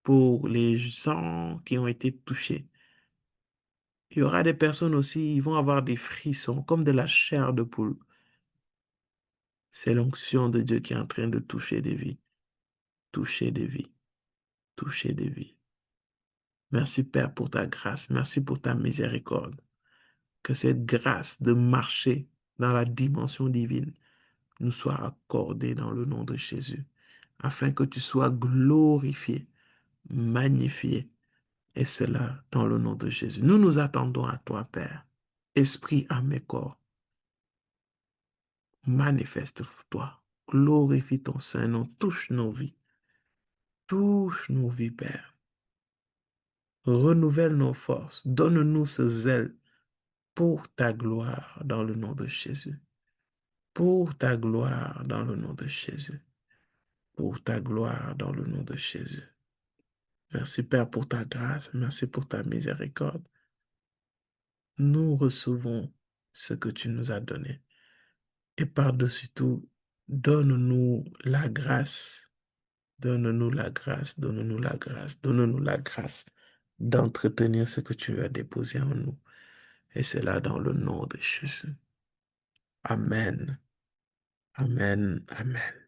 pour les gens qui ont été touchés. Il y aura des personnes aussi, ils vont avoir des frissons, comme de la chair de poule. C'est l'onction de Dieu qui est en train de toucher des vies, toucher des vies, toucher des vies. Merci, Père, pour ta grâce. Merci pour ta miséricorde. Que cette grâce de marcher dans la dimension divine nous soit accordée dans le nom de Jésus, afin que tu sois glorifié, magnifié, et cela dans le nom de Jésus. Nous nous attendons à toi, Père. Esprit, âme et corps, manifeste-toi. Glorifie ton Saint-Nom. Touche nos vies. Touche nos vies, Père. Renouvelle nos forces. Donne-nous ce zèle pour ta gloire dans le nom de Jésus. Pour ta gloire dans le nom de Jésus. Pour ta gloire dans le nom de Jésus. Merci, Père, pour ta grâce. Merci pour ta miséricorde. Nous recevons ce que tu nous as donné. Et par-dessus tout, donne-nous la grâce. Donne-nous la grâce, donne-nous la grâce, donne-nous la grâce d'entretenir ce que tu as déposé en nous. Et c'est là dans le nom de Jésus. Amen. Amen. Amen.